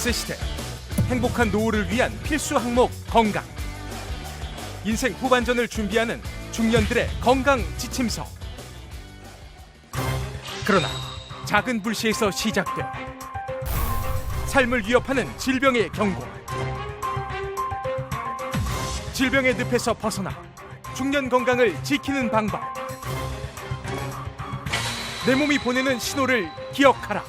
엑스시대. 행복한 노후를 위한 필수 항목 건강. 인생 후반전을 준비하는 중년들의 건강 지침서. 그러나 작은 불씨에서 시작돼 삶을 위협하는 질병의 경고. 질병의 늪에서 벗어나 중년 건강을 지키는 방법. 내 몸이 보내는 신호를 기억하라.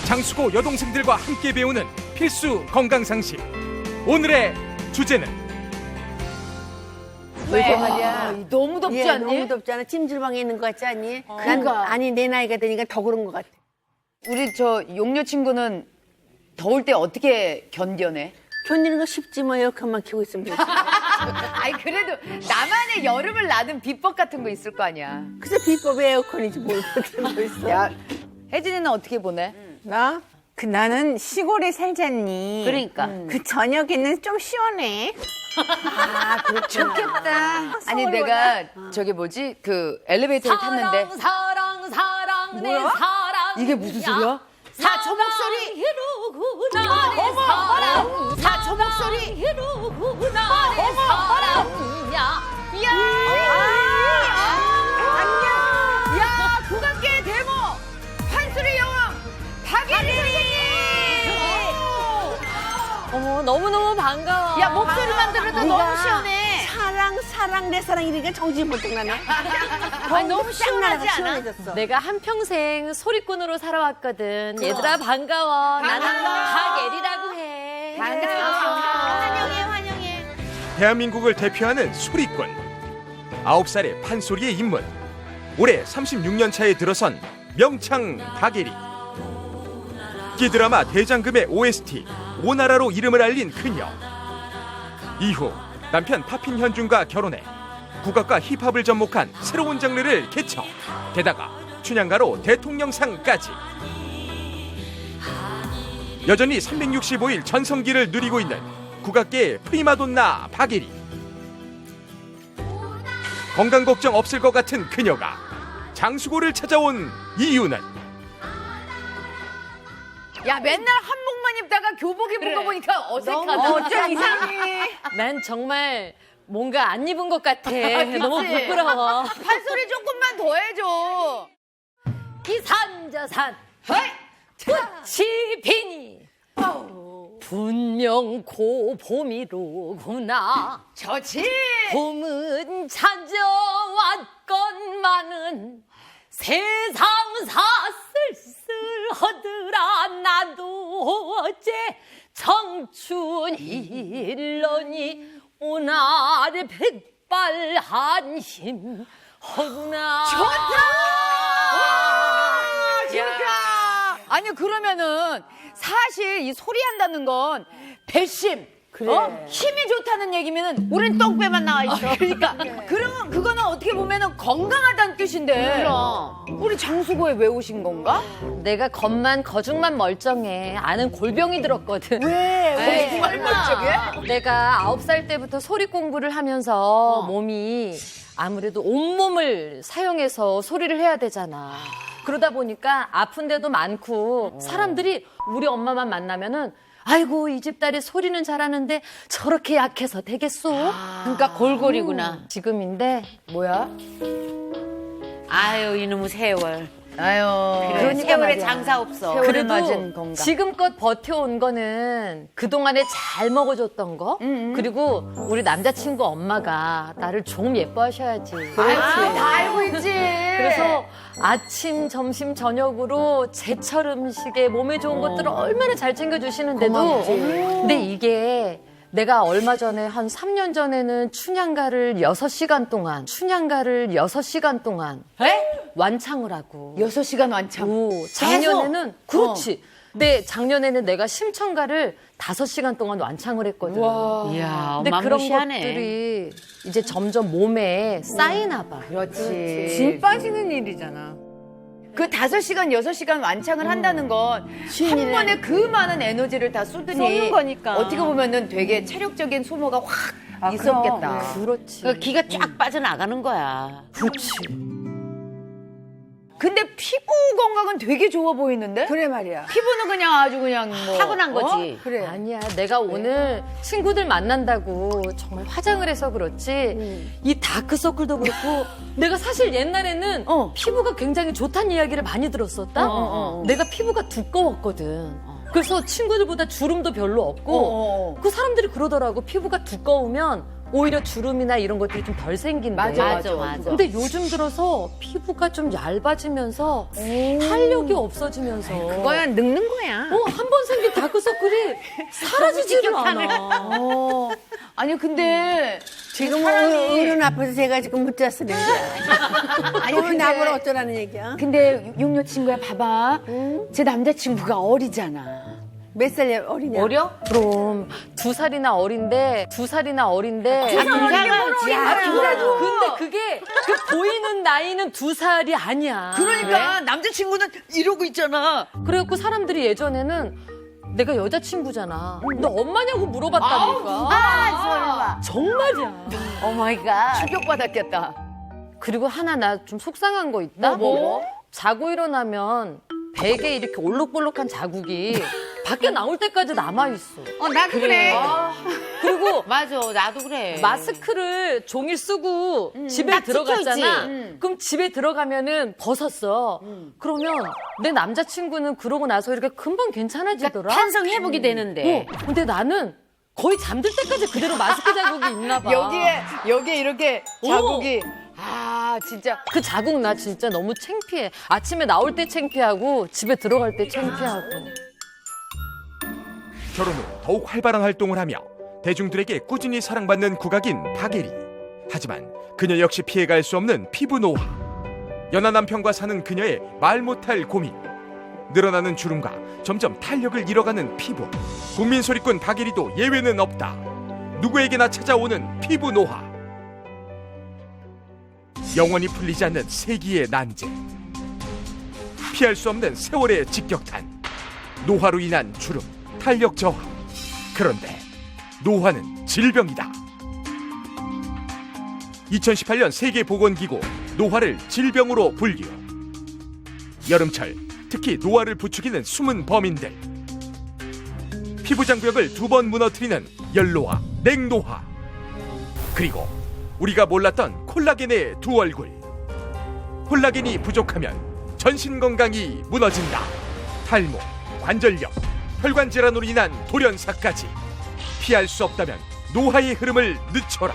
장수고 여동생들과 함께 배우는 필수 건강상식. 오늘의 주제는 왜 말이야? 너무 덥지 예, 않니? 너무 덥잖아. 찜질방에 있는 것 같지 않니? 그러니까. 아니 내 나이가 되니까 더 그런 것 같아. 우리 저 용녀 친구는 더울 때 어떻게 견뎌내? 견디는 거 쉽지 뭐 에어컨만 켜고 있으면 되지. 아니 그래도 나만의 여름을 나는 비법 같은 거 있을 거 아니야. 그래서 비법이 에어컨이지 뭘 그렇게 뭐 있어. 야, 혜진이는 어떻게 보내? 나? 나는 시골에 살잖니. 그러니까. 그 저녁에는 좀 시원해. 아, 좋겠다. 아니 내가 저기 뭐지 그 엘리베이터를 탔는데 사랑 내 사랑 이게 무슨 소리야? 저 목소리 이루구나 내 사랑 저 목소리 이루구나 내 사랑이야 야 국악계의 데모 판소리 여왕 박예리 선생님. 어머 너무너무 반가워 야 목소리만 들어도 너무 시원해. 사랑 내 사랑 이러니까 정신이 번쩍 나네. 아니 너무 시원하지 않아? 시원해졌어. 내가 한평생 소리꾼으로 살아왔거든 얘들아 반가워 나는 박예리라고 해 환영해. 대한민국을 대표하는 소리꾼. 9살의 판소리의 입문. 올해 36년 차에 들어선 명창 박예리. 끼드라마 대장금의 OST 오나라로 이름을 알린 그녀. 이후 남편 파핀 현준과 결혼해 국악과 힙합을 접목한 새로운 장르를 개척. 게다가 춘향가로 대통령상까지. 여전히 365일 전성기를 누리고 있는 국악계의 프리마돈나 박예리. 건강 걱정 없을 것 같은 그녀가 장수고를 찾아온 이유는 야 맨날 한복만 입다가 교복 입은 거 보니까 어색하다. 좀 이상해. 난 정말 뭔가 안 입은 것 같아 너무 부끄러워 판소리 조금만 더 해줘. 이산저산 꽃이 피니 분명 고봄이로구나 저지. 봄은 찾아왔건만은 세상사 쓸쓸하더라 나도 어째 청춘 일러니 오날의 백발한 힘 허구나 진짜. 아니 그러면은 사실 이 소리 한다는 건 배심. 그래. 힘이 좋다는 얘기면은 우린 똥배만 나와 있어. 그러니까 그러면 그거는 어떻게 보면은 건강하다는 뜻인데. 그럼 우리 장수고에 왜 오신 건가? 내가 겉만 거죽만 멀쩡해 아는 골병이 들었거든 왜 에이, 멀쩡해? 내가 9살 때부터 소리 공부를 하면서 몸이 아무래도 온몸을 사용해서 소리를 해야 되잖아. 그러다 보니까 아픈 데도 많고 사람들이 우리 엄마만 만나면은 아이고 이 집 딸이 소리는 잘하는데 저렇게 약해서 되겠소? 그러니까 골골이구나. 지금인데 뭐야? 아유 이놈의 세월. 아유. 그러니까 세월에 말이야. 장사 없어. 세월에 그래도 맞은 건강. 지금껏 버텨온 거는 그동안에 잘 먹어줬던 거 그리고 우리 남자친구 엄마가 나를 좀 예뻐하셔야지 다 알고 있지. 그래서 아침, 점심, 저녁으로 제철 음식에 몸에 좋은 것들을 얼마나 잘 챙겨주시는데도 근데 이게 내가 얼마 전에 한 3년 전에는 춘향가를 6시간 동안 완창을 하고 6시간 완창. 오, 작년에는 그렇지. 근데 작년에는 내가 심청가를 5시간 동안 완창을 했거든. 이야 근데 그런 어마무시하네. 것들이 이제 점점 몸에 쌓이나 봐. 그렇지. 진 빠지는 일이잖아. 그 5시간, 6시간 완창을 한다는 건 한 번에 그 많은 에너지를 다 쏟으니 쏟는 거니까. 어떻게 보면은 되게 체력적인 소모가 확 아, 있었겠다. 그렇지. 그 기가 쫙 빠져나가는 거야. 그렇지. 근데 피부 건강은 되게 좋아 보이는데? 그래 말이야. 피부는 그냥 아주 그냥 뭐 타고난 거지. 그래. 아니야, 내가 오늘 친구들 만난다고 정말 화장을 해서 그렇지 이 다크서클도 그렇고 내가 사실 옛날에는 피부가 굉장히 좋다는 이야기를 많이 들었었다. 내가 피부가 두꺼웠거든. 그래서 친구들보다 주름도 별로 없고 그 사람들이 그러더라고. 피부가 두꺼우면 오히려 주름이나 이런 것들이 좀 덜 생긴대. 맞아. 근데 요즘 들어서 피부가 좀 얇아지면서 탄력이 없어지면서 그거야 늙는 거야. 한 번 생긴 다크서클이 사라지지를 않아. 아니 근데 지금 사람이- 어른 앞에서 제가 지금 묻자 쓰는 거야. 아니, 너는 근데- 나보러 어쩌라는 얘기야? 근데 육녀 친구야 봐봐. 제 남자친구가 어리잖아. 몇 살 어리냐? 어려? 그럼 2살이나 어린데 근데 그게 그 보이는 나이는 2살이 아니야. 그러니까 남자친구는 이러고 있잖아. 그래갖고 사람들이 예전에는 내가 여자친구잖아. 너 엄마냐고 물어봤다니까. 정말이야. 오 마이 갓. 충격받았겠다. 그리고 하나 나 좀 속상한 거 있다. 뭐? 자고 일어나면 베개에 이렇게 올록볼록한 자국이 밖에 나올 때까지 남아있어. 나도 그래. 그리고 맞아, 나도 그래. 마스크를 종일 쓰고 집에 딱 들어갔잖아. 찍혀있지. 그럼 집에 들어가면은 벗었어. 그러면 내 남자친구는 그러고 나서 이렇게 금방 괜찮아지더라. 탄성 회복이 되는데. 근데 나는 거의 잠들 때까지 그대로 마스크 자국이 있나 봐. 여기에 이렇게 자국이 진짜 그 자국 나 진짜 너무 창피해. 아침에 나올 때 창피하고 집에 들어갈 때 창피하고. 결혼 후 더욱 활발한 활동을 하며 대중들에게 꾸준히 사랑받는 국악인 박예리. 하지만 그녀 역시 피해갈 수 없는 피부 노화. 연하 남편과 사는 그녀의 말 못할 고민. 늘어나는 주름과 점점 탄력을 잃어가는 피부. 국민 소리꾼 박예리도 예외는 없다. 누구에게나 찾아오는 피부 노화. 영원히 풀리지 않는 세기의 난제. 피할 수 없는 세월의 직격탄. 노화로 인한 주름, 탄력 저하. 그런데 노화는 질병이다. 2018년 세계보건기구 노화를 질병으로 분류. 여름철 특히 노화를 부추기는 숨은 범인들. 피부 장벽을 2번 무너뜨리는 열노화, 냉노화. 그리고 우리가 몰랐던 콜라겐의 두 얼굴. 콜라겐이 부족하면 전신 건강이 무너진다. 탈모, 관절염, 혈관 질환으로 인한 돌연사까지. 피할 수 없다면 노화의 흐름을 늦춰라.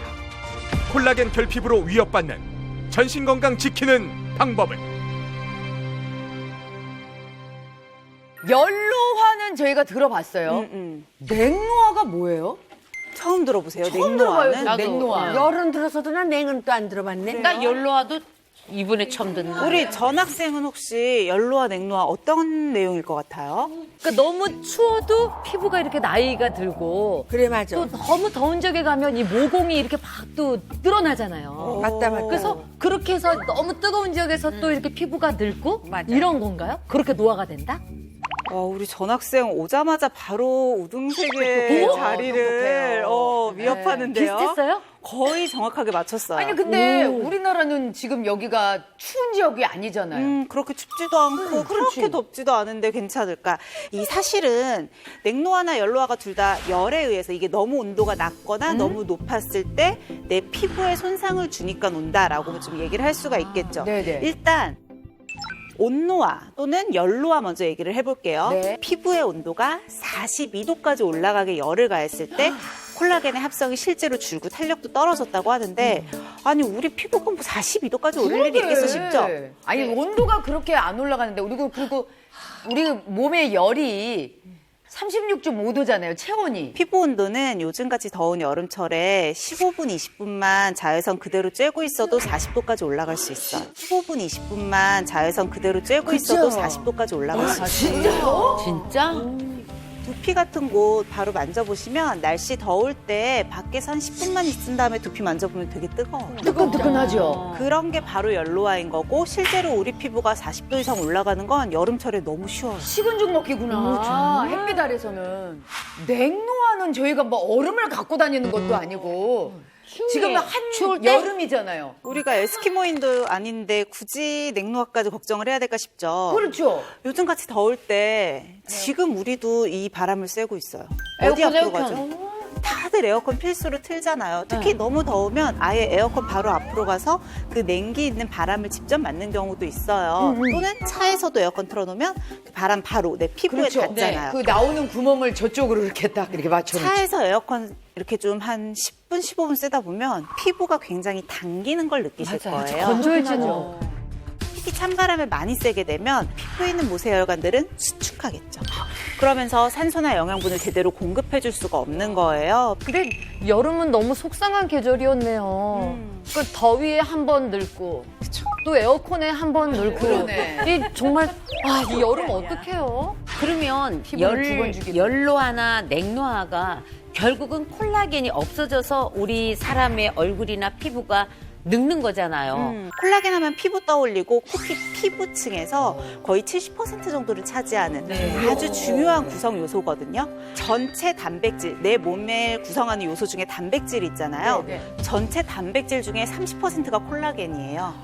콜라겐 결핍으로 위협받는 전신 건강 지키는 방법을. 열로화는 저희가 들어봤어요. 냉노화가 뭐예요? 처음 들어보세요. 처음 들어봐요. 냉노화는. 냉노화. 열은 들어서도 난 냉은 또 안 들어봤네. 나 열로와도 이번에 처음 듣는. 우리 전 학생은 혹시 열로와 냉노화 어떤 내용일 것 같아요? 그러니까 너무 추워도 피부가 이렇게 나이가 들고 그래 맞아. 또 너무 더운 지역에 가면 이 모공이 이렇게 막 또 늘어나잖아요. 맞다 맞다. 그래서 그렇게 해서 너무 뜨거운 지역에서 또 이렇게 피부가 늙고 맞아. 이런 건가요? 그렇게 노화가 된다? 우리 전 학생 오자마자 바로 우등색의 자리를 위협하는데요. 비슷했어요? 거의 정확하게 맞췄어요. 아니 근데 우리나라는 지금 여기가 추운 지역이 아니잖아요. 그렇게 춥지도 않고 그렇게 덥지도 않은데 괜찮을까? 이 사실은 냉노화나 열로화가 둘 다 열에 의해서 이게 너무 온도가 낮거나 너무 높았을 때 내 피부에 손상을 주니까 온다라고 좀 얘기를 할 수가 있겠죠. 네네. 일단 온노화 또는 열로화 먼저 얘기를 해볼게요. 네. 피부의 온도가 42도까지 올라가게 열을 가했을 때 콜라겐의 합성이 실제로 줄고 탄력도 떨어졌다고 하는데 아니 우리 피부가 뭐 42도까지 오를 일이 있겠어 싶죠? 아니 온도가 그렇게 안 올라가는데 그리고 우리 몸의 열이 36.5도잖아요, 체온이. 피부 온도는 요즘같이 더운 여름철에 15분, 20분만 자외선 그대로 쬐고 있어도 40도까지 올라갈 수 있어요. 15분, 20분만 자외선 그대로 쬐고 있어도 40도까지 올라갈 수 있어요. 진짜요? 진짜? 두피 같은 곳 바로 만져보시면 날씨 더울 때 밖에서 한 10분만 있은 다음에 두피 만져보면 되게 뜨거워요. 뜨끈뜨끈하죠. 그런 게 바로 열로화인 거고 실제로 우리 피부가 40도 이상 올라가는 건 여름철에 너무 쉬워요. 식은 죽 먹기구나. 햇빛 아래서는. 냉노화는 저희가 뭐 얼음을 갖고 다니는 것도 아니고 지금 추울 때? 여름이잖아요. 우리가 에스키모인도 아닌데 굳이 냉로화까지 걱정을 해야 될까 싶죠. 그렇죠. 요즘같이 더울 때 지금 우리도 이 바람을 쐬고 있어요. 어디 에어컨, 앞으로 가죠? 다들 에어컨 필수로 틀잖아요. 특히 너무 더우면 아예 에어컨 바로 앞으로 가서 그 냉기 있는 바람을 직접 맞는 경우도 있어요. 또는 차에서도 에어컨 틀어놓으면 그 바람 바로 내 피부에 닿잖아요. 그 나오는 구멍을 저쪽으로 이렇게 딱 이렇게 맞춰놓죠. 차에서 에어컨 이렇게 좀 한 10분, 15분 쐬다 보면 피부가 굉장히 당기는 걸 느끼실 거예요. 건조해지죠. 특히 찬바람을 많이 쐬게 되면 피부에 있는 모세혈관들은 수축하겠죠. 그러면서 산소나 영양분을 제대로 공급해 줄 수가 없는 거예요. 근데 여름은 너무 속상한 계절이었네요. 그 더위에 한 번 늙고 또 에어컨에 한 번 늙고 그러네. 이 정말 이 여름 어떡해요? 그러면 피부를 두번 주기도. 열로화나 냉로화가 결국은 콜라겐이 없어져서 우리 사람의 얼굴이나 피부가 늙는 거잖아요. 콜라겐 하면 피부 떠올리고 특히 피부층에서 거의 70% 정도를 차지하는 아주 중요한 구성 요소거든요. 전체 단백질, 내 몸을 구성하는 요소 중에 단백질이 있잖아요. 전체 단백질 중에 30%가 콜라겐이에요.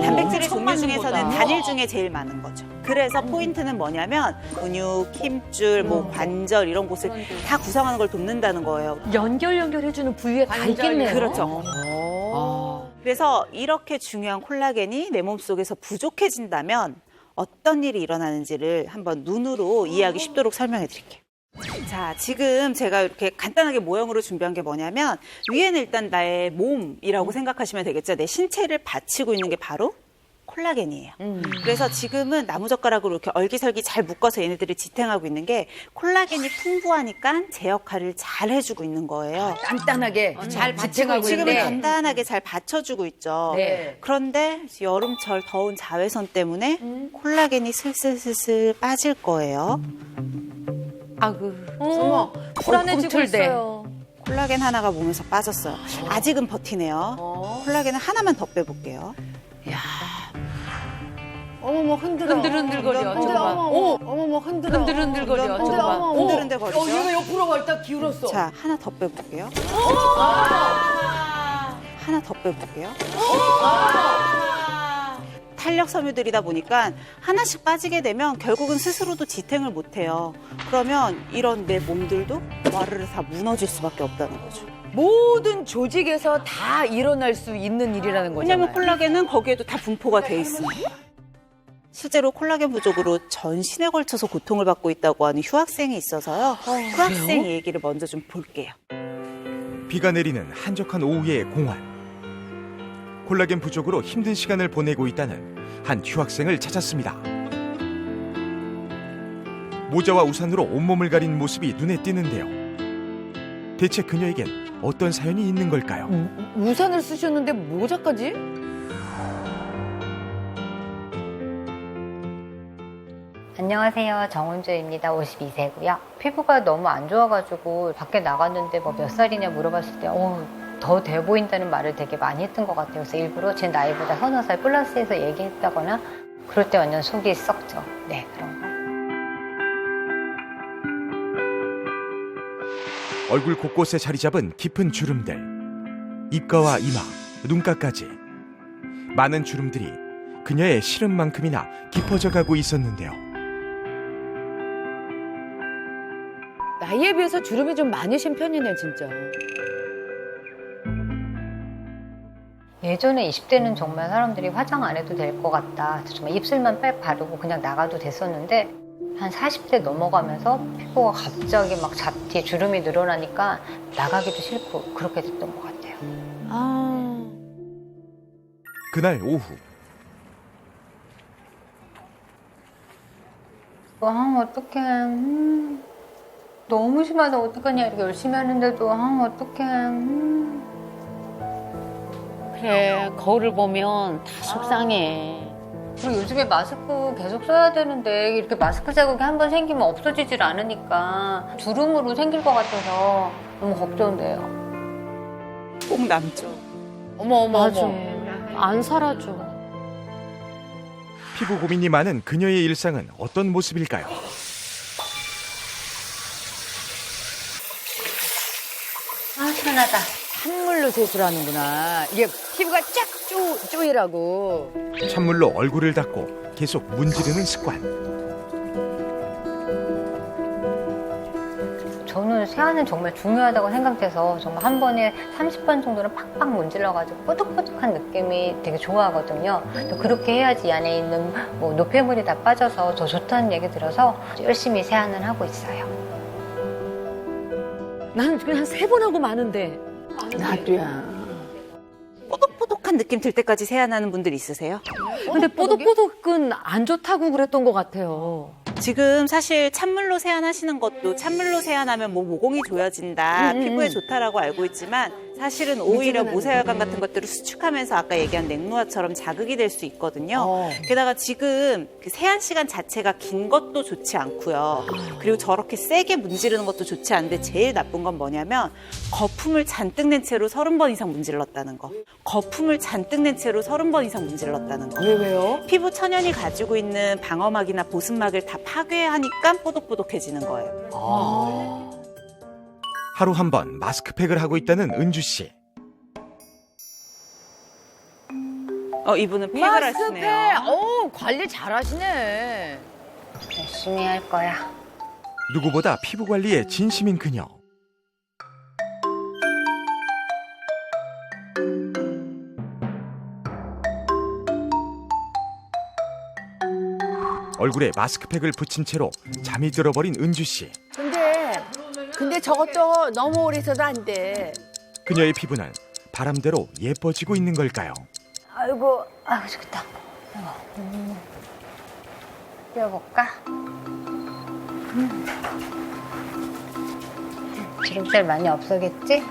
단백질의 종류 중에서는 단일 중에 제일 많은 거죠. 그래서 포인트는 뭐냐면 근육, 힘줄, 뭐 관절 이런 곳을 다 구성하는 걸 돕는다는 거예요. 연결해주는 부위에 다 있겠네요. 그렇죠. 그래서 이렇게 중요한 콜라겐이 내 몸속에서 부족해진다면 어떤 일이 일어나는지를 한번 눈으로 이해하기 쉽도록 설명해 드릴게요. 자, 지금 제가 이렇게 간단하게 모형으로 준비한 게 뭐냐면 위에는 일단 나의 몸이라고 생각하시면 되겠죠. 내 신체를 받치고 있는 게 바로 콜라겐이에요. 그래서 지금은 나무젓가락으로 이렇게 얼기설기 잘 묶어서 얘네들을 지탱하고 있는 게 콜라겐이 풍부하니까 제 역할을 잘 해주고 있는 거예요. 단단하게 잘 지탱하고 지금은 있는데 단단하게 잘 받쳐주고 있죠. 네. 그런데 여름철 더운 자외선 때문에 콜라겐이 슬슬슬슬 빠질 거예요. 아그 어머, 불안해지고 꿈틀대. 있어요. 콜라겐 하나가 몸에서 빠졌어요. 아직은 버티네요. 콜라겐을 하나만 더 빼볼게요. 어머머 흔들어. 흔들흔들거려. 흔들어. 저거 봐. 어머머 흔들어. 흔들흔들거려. 저거 봐. 흔들흔들 거리죠. 얘가 옆으로 가 딱 기울었어. 자, 하나 더 빼볼게요. 하나 더 빼볼게요. 탄력 섬유들이다 보니까 하나씩 빠지게 되면 결국은 스스로도 지탱을 못해요. 그러면 이런 내 몸들도 와르르 다 무너질 수밖에 없다는 거죠. 모든 조직에서 다 일어날 수 있는 일이라는 거잖아요. 왜냐하면 콜라겐은 거기에도 다 분포가 돼 있으니까. 실제로 콜라겐 부족으로 전신에 걸쳐서 고통을 받고 있다고 하는 휴학생이 있어서요. 그 학생 얘기를 먼저 좀 볼게요. 비가 내리는 한적한 오후의 공원. 콜라겐 부족으로 힘든 시간을 보내고 있다는 한 휴학생을 찾았습니다. 모자와 우산으로 온몸을 가린 모습이 눈에 띄는데요. 대체 그녀에겐 어떤 사연이 있는 걸까요? 우산을 쓰셨는데 모자까지? 안녕하세요. 정은주입니다. 52세고요. 피부가 너무 안 좋아가지고 밖에 나갔는데 뭐 몇 살이냐 물어봤을 때 더 돼 보인다는 말을 되게 많이 했던 것 같아요. 그래서 일부러 제 나이보다 서너 살 플러스해서 얘기했다거나 그럴 때 완전 속이 썩죠. 네, 그런 거. 얼굴 곳곳에 자리 잡은 깊은 주름들. 입가와 이마, 눈가까지. 많은 주름들이 그녀의 시름만큼이나 깊어져 가고 있었는데요. 나이에 비해서 주름이 좀 많으신 편이네 진짜. 예전에 20대는 정말 사람들이 화장 안 해도 될 것 같다. 정말 입술만 빽 바르고 그냥 나가도 됐었는데 한 40대 넘어가면서 피부가 갑자기 막 잡티, 주름이 늘어나니까 나가기도 싫고 그렇게 됐던 것 같아요. 그날 오후 어떡해. 너무 심하다. 어떡하냐. 이렇게 열심히 하는데도 어떡해. 그래 거울을 보면 다 속상해. 그리고 요즘에 마스크 계속 써야 되는데 이렇게 마스크 자국이 한 번 생기면 없어지질 않으니까 주름으로 생길 것 같아서 너무 걱정돼요. 꼭 남죠. 어머 맞아. 안 사라져. 피부 고민이 많은 그녀의 일상은 어떤 모습일까요? 아, 시원하다. 찬물로 세수하는구나. 이게 피부가 쫙 쪼이라고. 찬물로 얼굴을 닦고 계속 문지르는 습관. 저는 세안은 정말 중요하다고 생각돼서 정말 한 번에 30번 정도는 팍팍 문질러가지고 뽀득뽀득한 느낌이 되게 좋아하거든요. 또 그렇게 해야지 이 안에 있는 뭐 노폐물이 다 빠져서 더 좋다는 얘기 들어서 열심히 세안을 하고 있어요. 나는 그냥 한 3번 하고 마는데. 나도야. 뽀득뽀득한 느낌 들 때까지 세안하는 분들 있으세요? 근데 뽀득뽀득은 안 좋다고 그랬던 것 같아요. 지금 사실 찬물로 세안하시는 것도 찬물로 세안하면 뭐 모공이 조여진다, 피부에 좋다라고 알고 있지만 사실은 오히려 모세혈관 같은 것들을 수축하면서 아까 얘기한 냉노화처럼 자극이 될 수 있거든요. 게다가 지금 그 세안 시간 자체가 긴 것도 좋지 않고요. 그리고 저렇게 세게 문지르는 것도 좋지 않은데 제일 나쁜 건 뭐냐면 거품을 잔뜩 낸 채로 30번 이상 문질렀다는 거. 거품을 잔뜩 낸 채로 30번 이상 문질렀다는 거. 왜요? 피부 천연이 가지고 있는 방어막이나 보습막을 다 파괴하니까 뽀득뽀득해지는 거예요. 하루 한 번 마스크팩을 하고 있다는 은주 씨. 이분은 팩을 하시네요. 마스크팩. 관리 잘하시네. 열심히 할 거야. 누구보다 피부 관리에 진심인 그녀. 얼굴에 마스크팩을 붙인 채로 잠이 들어버린 은주 씨. 근데 저것도 너무 오래 있어도 안 돼. 그녀의 피부는 바람대로 예뻐지고 있는 걸까요? 아이고, 좋겠다. 뛰어볼까? 주름살 많이 없어겠지?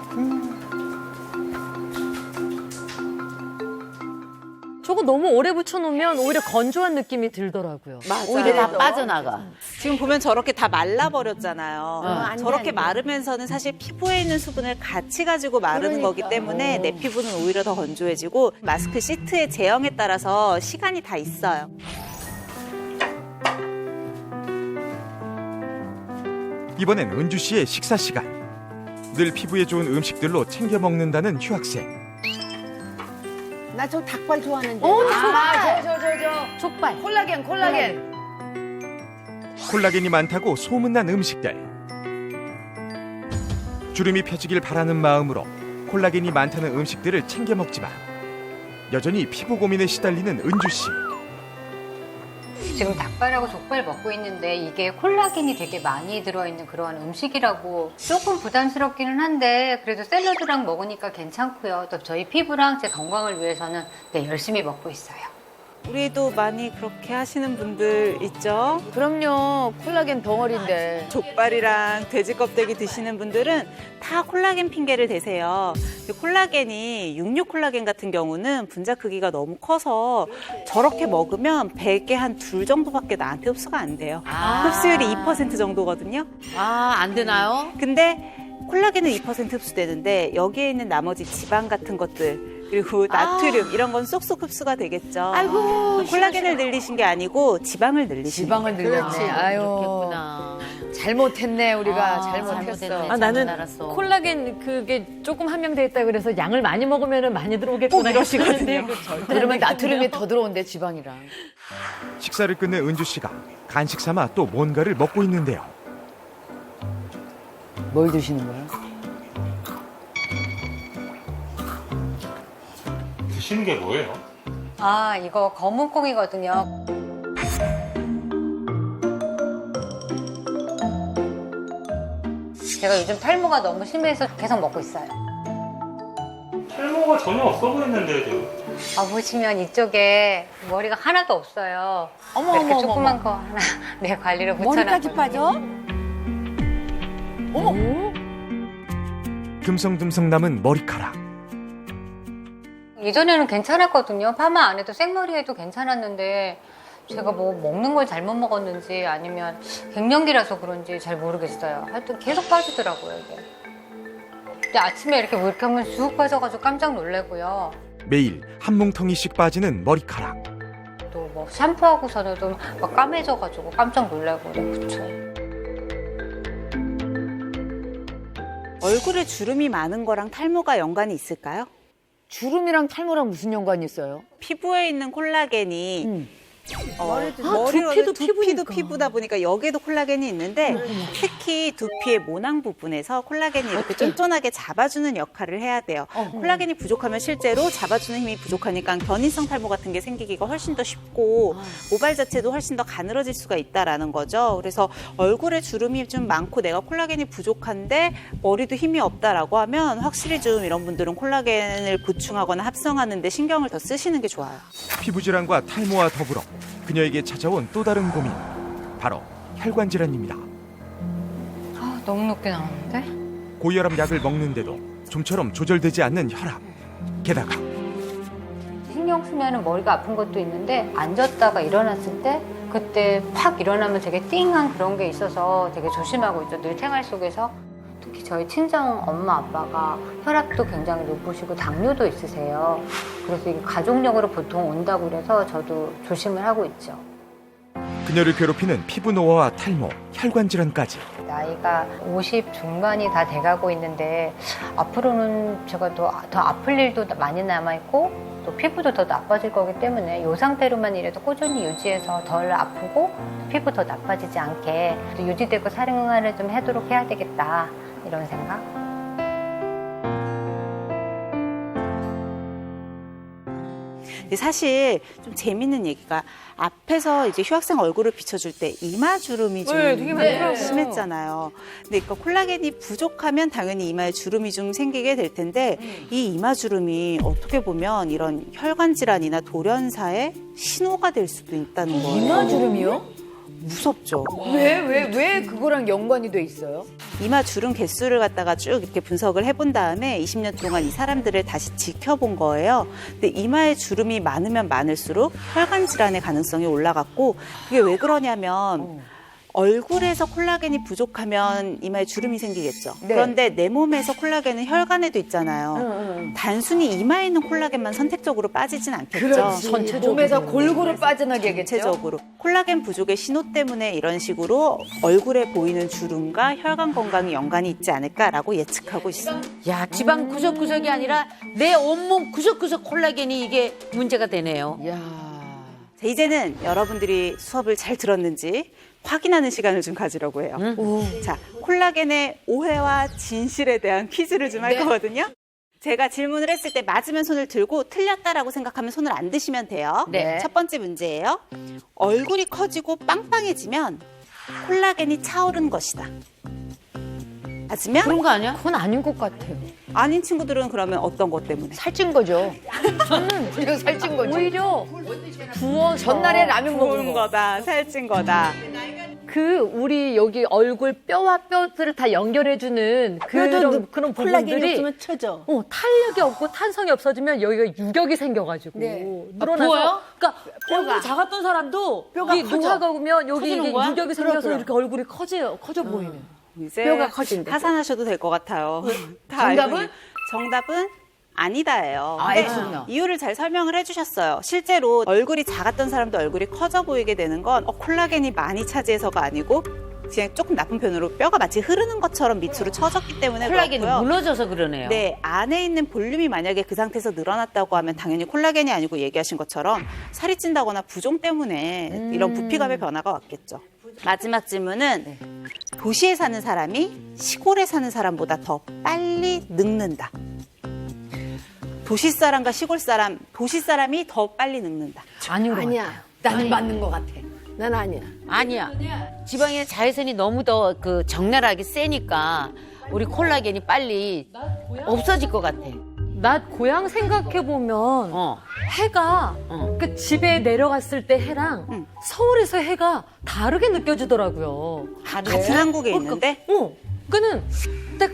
저거 너무 오래 붙여놓으면 오히려 건조한 느낌이 들더라고요. 오히려 다 빠져나가. 지금 보면 저렇게 다 말라버렸잖아요. 안 돼, 저렇게 안 돼. 마르면서는 사실 피부에 있는 수분을 같이 가지고 마르는 거기 때문에 내 피부는 오히려 더 건조해지고 마스크 시트의 제형에 따라서 시간이 다 있어요. 이번엔 은주 씨의 식사 시간. 늘 피부에 좋은 음식들로 챙겨 먹는다는 휴학생. 나 저 닭발 좋아하는데. 저. 족발. 콜라겐. 콜라겐이 많다고 소문난 음식들. 주름이 펴지길 바라는 마음으로 콜라겐이 많다는 음식들을 챙겨 먹지만 여전히 피부 고민에 시달리는 은주 씨. 지금 닭발하고 족발 먹고 있는데 이게 콜라겐이 되게 많이 들어있는 그러한 음식이라고 조금 부담스럽기는 한데 그래도 샐러드랑 먹으니까 괜찮고요. 또 저희 피부랑 제 건강을 위해서는 열심히 먹고 있어요. 우리도 많이 그렇게 하시는 분들 있죠? 그럼요. 콜라겐 덩어리인데. 족발이랑 돼지 껍데기 드시는 분들은 다 콜라겐 핑계를 대세요. 근데 콜라겐이 육류 콜라겐 같은 경우는 분자 크기가 너무 커서 저렇게 먹으면 100에 한 2 정도밖에 나한테 흡수가 안 돼요. 흡수율이 2% 정도거든요. 안 되나요? 근데 콜라겐은 2% 흡수되는데 여기에 있는 나머지 지방 같은 것들 그리고 나트륨 이런 건 쏙쏙 흡수가 되겠죠. 아이고, 콜라겐을 늘리신 게 아니고 지방을 늘리신 거예요. 지방을 늘렸네. 아유. 그렇겠구나. 잘못했네, 우리가. 잘못했어. 나는 콜라겐 그게 조금 함량돼 있다 그래서 양을 많이 먹으면 많이 들어오겠구나 이러시거든요. 그러면 나트륨이 더 들어온대, 지방이랑. 식사를 끝낸 은주 씨가 간식 삼아 또 뭔가를 먹고 있는데요. 뭘 드시는 거예요? 드시는 게 뭐예요? 이거 검은콩이거든요. 제가 요즘 탈모가 너무 심해서 계속 먹고 있어요. 탈모가 전혀 없어 보이는데도. 보시면 이쪽에 머리가 하나도 없어요. 이렇게 조그만 거 하나 내 관리로 머리까지 붙여놨거든요. 빠져? 듬성듬성 남은 머리카락. 예전에는 괜찮았거든요. 파마 안 해도 생머리 해도 괜찮았는데 제가 뭐 먹는 걸 잘못 먹었는지 아니면 갱년기라서 그런지 잘 모르겠어요. 하여튼 계속 빠지더라고요, 이게. 근데 아침에 이렇게 하면 쑥 빠져가지고 깜짝 놀래고요. 매일 한 뭉텅이씩 빠지는 머리카락. 또 뭐 샴푸하고서는 막 까매져가지고 깜짝 놀래고 그쵸. 얼굴에 주름이 많은 거랑 탈모가 연관이 있을까요? 주름이랑 탈모랑 무슨 연관이 있어요? 피부에 있는 콜라겐이 두피도 피부니까. 피부다 보니까 여기에도 콜라겐이 있는데 특히 두피의 모낭 부분에서 콜라겐이 이렇게 쫀쫀하게 잡아주는 역할을 해야 돼요. 콜라겐이 부족하면 실제로 잡아주는 힘이 부족하니까 견인성 탈모 같은 게 생기기가 훨씬 더 쉽고 모발 자체도 훨씬 더 가늘어질 수가 있다라는 거죠. 그래서 얼굴에 주름이 좀 많고 내가 콜라겐이 부족한데 머리도 힘이 없다라고 하면 확실히 좀 이런 분들은 콜라겐을 보충하거나 합성하는 데 신경을 더 쓰시는 게 좋아요. 피부 질환과 탈모와 더불어 그녀에게 찾아온 또 다른 고민, 바로 혈관 질환입니다. 너무 높게 나오는데? 고혈압 약을 먹는데도 좀처럼 조절되지 않는 혈압. 게다가 신경 쓰면 머리가 아픈 것도 있는데 앉았다가 일어났을 때 그때 팍 일어나면 되게 띵한 그런 게 있어서 되게 조심하고 있죠. 늘 생활 속에서. 특히 저희 친정 엄마 아빠가 혈압도 굉장히 높으시고 당뇨도 있으세요. 그래서 이게 가족력으로 보통 온다고 그래서 저도 조심을 하고 있죠. 그녀를 괴롭히는 피부 노화와 탈모, 혈관 질환까지. 나이가 50 중반이 다 돼가고 있는데 앞으로는 제가 더 아플 일도 많이 남아있고 또 피부도 더 나빠질 거기 때문에 이 상태로만 이래도 꾸준히 유지해서 덜 아프고 피부 더 나빠지지 않게 유지되고 사생활을 좀 하도록 해야 되겠다 이런 생각. 근데 사실 좀 재밌는 얘기가 앞에서 이제 휴학생 얼굴을 비춰줄 때 이마 주름이 좀 되게 많더라고요. 심했잖아요. 근데 그러니까 콜라겐이 부족하면 당연히 이마에 주름이 좀 생기게 될 텐데 이 이마 주름이 어떻게 보면 이런 혈관 질환이나 돌연사의 신호가 될 수도 있다는 거예요. 이마 주름이요? 무섭죠. 왜 그거랑 연관이 돼 있어요? 이마 주름 개수를 갖다가 쭉 이렇게 분석을 해본 다음에 20년 동안 이 사람들을 다시 지켜본 거예요. 근데 이마에 주름이 많으면 많을수록 혈관 질환의 가능성이 올라갔고 그게 왜 그러냐면 얼굴에서 콜라겐이 부족하면 이마에 주름이 생기겠죠. 네. 그런데 내 몸에서 콜라겐은 혈관에도 있잖아요. 단순히 이마에 있는 콜라겐만 선택적으로 빠지진 않겠죠. 몸에서 골고루 빠져나가겠죠. 전체적으로 콜라겐 부족의 신호 때문에 이런 식으로 얼굴에 보이는 주름과 혈관 건강이 연관이 있지 않을까라고 예측하고 있습니다. 야, 지방 구석구석이 아니라 내 온몸 구석구석 콜라겐이 이게 문제가 되네요. 자, 이제는 여러분들이 수업을 잘 들었는지 확인하는 시간을 좀 가지려고 해요. 자, 콜라겐의 오해와 진실에 대한 퀴즈를 좀 할 거거든요. 제가 질문을 했을 때 맞으면 손을 들고 틀렸다라고 생각하면 손을 안 드시면 돼요. 네. 첫 번째 문제예요. 얼굴이 커지고 빵빵해지면 콜라겐이 차오른 것이다. 맞으면? 그런 거 아니야? 그건 아닌 것 같아요. 아닌 친구들은 그러면 어떤 것 때문에? 살찐 거죠. 저는 그냥 살찐 거죠. 오히려 부어서 전날에 라면 먹은 부은 거. 거다, 살찐 거다. 우리 여기 얼굴 뼈와 뼈들을 다 연결해주는 그런 부분들이 없으면 쳐져. 탄력이 없고 탄성이 없어지면 여기가 유격이 생겨가지고 늘어나서 부어요? 그러니까 얼굴 작았던 사람도 이 노화가 오면 여기 이게 유격이 생겨서 이렇게 얼굴이 커져 보이는. 이제 뼈가 커진대. 하산하셔도 될 것 같아요. 다 정답은? 알고 있는- 정답은 아니다예요. 아, 근데 X군요. 이유를 잘 설명을 해주셨어요. 실제로 얼굴이 작았던 사람도 얼굴이 커져 보이게 되는 건 콜라겐이 많이 차지해서가 아니고 그냥 조금 나쁜 편으로 뼈가 마치 흐르는 것처럼 밑으로 처졌기 때문에 콜라겐이 그렇고요. 무너져서 그러네요. 네, 안에 있는 볼륨이 만약에 그 상태에서 늘어났다고 하면 당연히 콜라겐이 아니고 얘기하신 것처럼 살이 찐다거나 부종 때문에 이런 부피감의 변화가 왔겠죠. 마지막 질문은 도시에 사는 사람이 시골에 사는 사람보다 더 빨리 늙는다. 도시 사람과 시골 사람, 도시 사람이 더 빨리 늙는다. 아닌 것 같아요. 아니야. 나는 맞는 것 같아. 난 아니야. 아니야. 지방의 자외선이 너무 더 그 적나라하게 세니까 우리 콜라겐이 빨리 없어질 것 같아. 낮 고향 생각해보면 해가 그 집에 내려갔을 때 해랑 서울에서 해가 다르게 느껴지더라고요. 같은 한국에 있는데 그러니까는 딱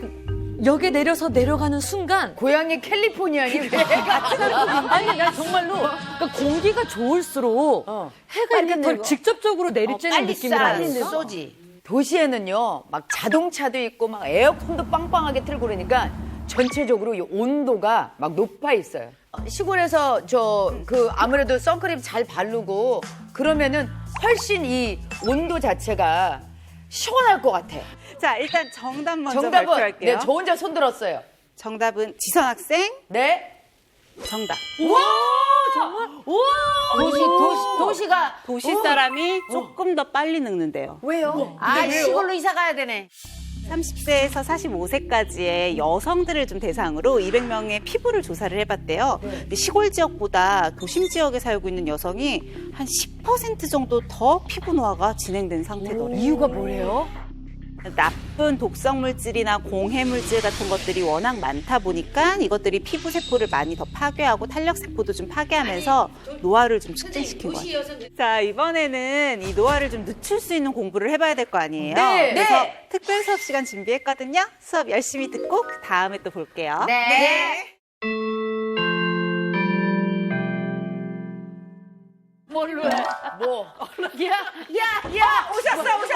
역에 내려서 내려가는 순간 고향이 캘리포니아니 왜? 아니 나 정말로 그러니까 공기가 좋을수록 해가 이렇게 더 직접적으로 내리쬐는 빨리 느낌이라서 쏘지. 도시에는요, 막 자동차도 있고 막 에어컨도 빵빵하게 틀고 그러니까 전체적으로 이 온도가 막 높아 있어요. 시골에서 아무래도 선크림 잘 바르고 그러면은 훨씬 이 온도 자체가 시원할 것 같아. 자, 일단 정답 먼저 정답은 발표할게요. 네, 저 혼자 손 들었어요. 정답은 지선 학생 네. 정답. 도시가 도시 사람이 조금 더 빨리 늙는데요. 왜요? 아, 시골로 이사 가야 되네. 30세에서 45세까지의 여성들을 좀 대상으로 200명의 피부를 조사를 해봤대요. 근데 시골 지역보다 도심 지역에 살고 있는 여성이 한 10% 정도 더 피부 노화가 진행된 상태더래요. 이유가 뭐래요? 나쁜 독성 물질이나 공해 물질 같은 것들이 워낙 많다 보니까 이것들이 피부 세포를 많이 더 파괴하고 탄력 세포도 좀 파괴하면서 노화를 좀 촉진시킨 것 같아요. 자, 이번에는 이 노화를 좀 늦출 수 있는 공부를 해봐야 될 거 아니에요. 네. 그래서 네. 특별 수업 시간 준비했거든요. 수업 열심히 듣고 그 다음에 또 볼게요. 네. 뭘로 해? 뭐? 야! 오셨어! 선생님!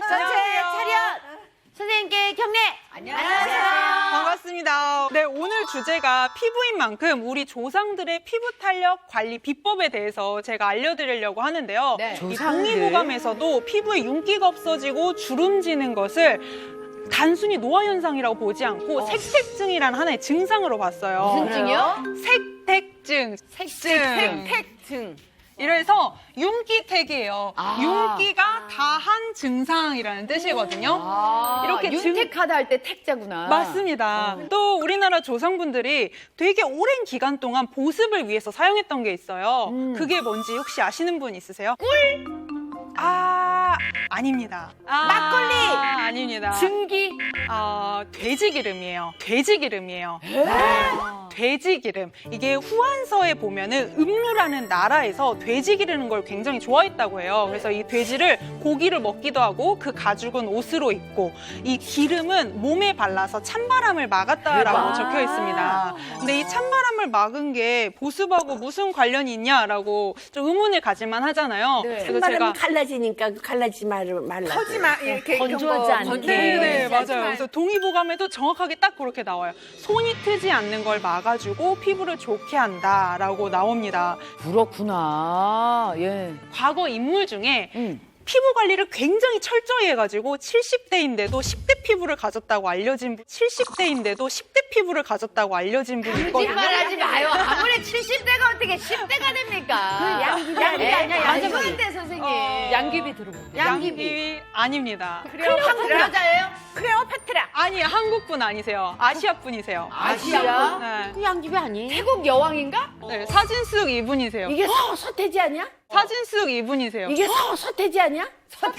전체 차렷! 선생님께 경례! 안녕하세요. 반갑습니다. 네, 오늘 주제가 피부인 만큼 우리 조상들의 피부 탄력 관리 비법에 대해서 제가 알려드리려고 하는데요. 네. 이 동의보감에서도 피부에 윤기가 없어지고 주름지는 것을 단순히 노화 현상이라고 보지 않고 색택증이라는 하나의 증상으로 봤어요. 무슨 증이요? 색택증. 색택증. 이래서 윤기택이에요. 윤기가 다한 증상이라는 뜻이거든요. 이렇게 윤택하다 할 때 택자구나. 맞습니다. 또 우리나라 조상분들이 되게 오랜 기간 동안 보습을 위해서 사용했던 게 있어요. 그게 뭔지 혹시 아시는 분 있으세요? 꿀? 아닙니다. 막걸리! 아닙니다. 증기? 돼지기름이에요. 돼지기름이에요. 돼지기름. 이게 후한서에 보면은 음루라는 나라에서 돼지 기르는 걸 굉장히 좋아했다고 해요. 그래서 이 돼지를 고기를 먹기도 하고 그 가죽은 옷으로 입고 이 기름은 몸에 발라서 찬바람을 막았다라고 적혀 있습니다. 근데 이 찬바람을 막은 게 보습하고 무슨 관련이 있냐라고 좀 의문을 가질만 하잖아요. 그래서 제가 갈라지니까 갈라지지 말라. 터지마 이렇게 건조하지 않게. 네, 맞아요. 그래서 동의보감에도 정확하게 딱 그렇게 나와요. 손이 트지 않는 걸 막아주고 피부를 좋게 한다라고 나옵니다. 그렇구나. 예. 과거 인물 중에 피부 관리를 굉장히 철저히 해가지고 70대인데도 10대 피부를 가졌다고 알려진 분, 70대인데도 10대 피부를 가졌다고 알려진 분이 있거든요. 거짓말하지 마요. 아무리 70대가 어떻게 10대가 됩니까? 양귀비 아니야, 양귀비. 선생님. 양귀비 들어보세요. 양귀비 아닙니다. 한국 여자예요? 클레오파트라. 아니, 한국 분 아니세요. 아시아 분이세요. 아시아? 네. 그 양귀비 아니에요? 태국 여왕인가? 네, 사진 속 이분이세요. 이게 서태지 아니야? 사진 속 이분이세요. 이게 서태지 아니야? 서태우.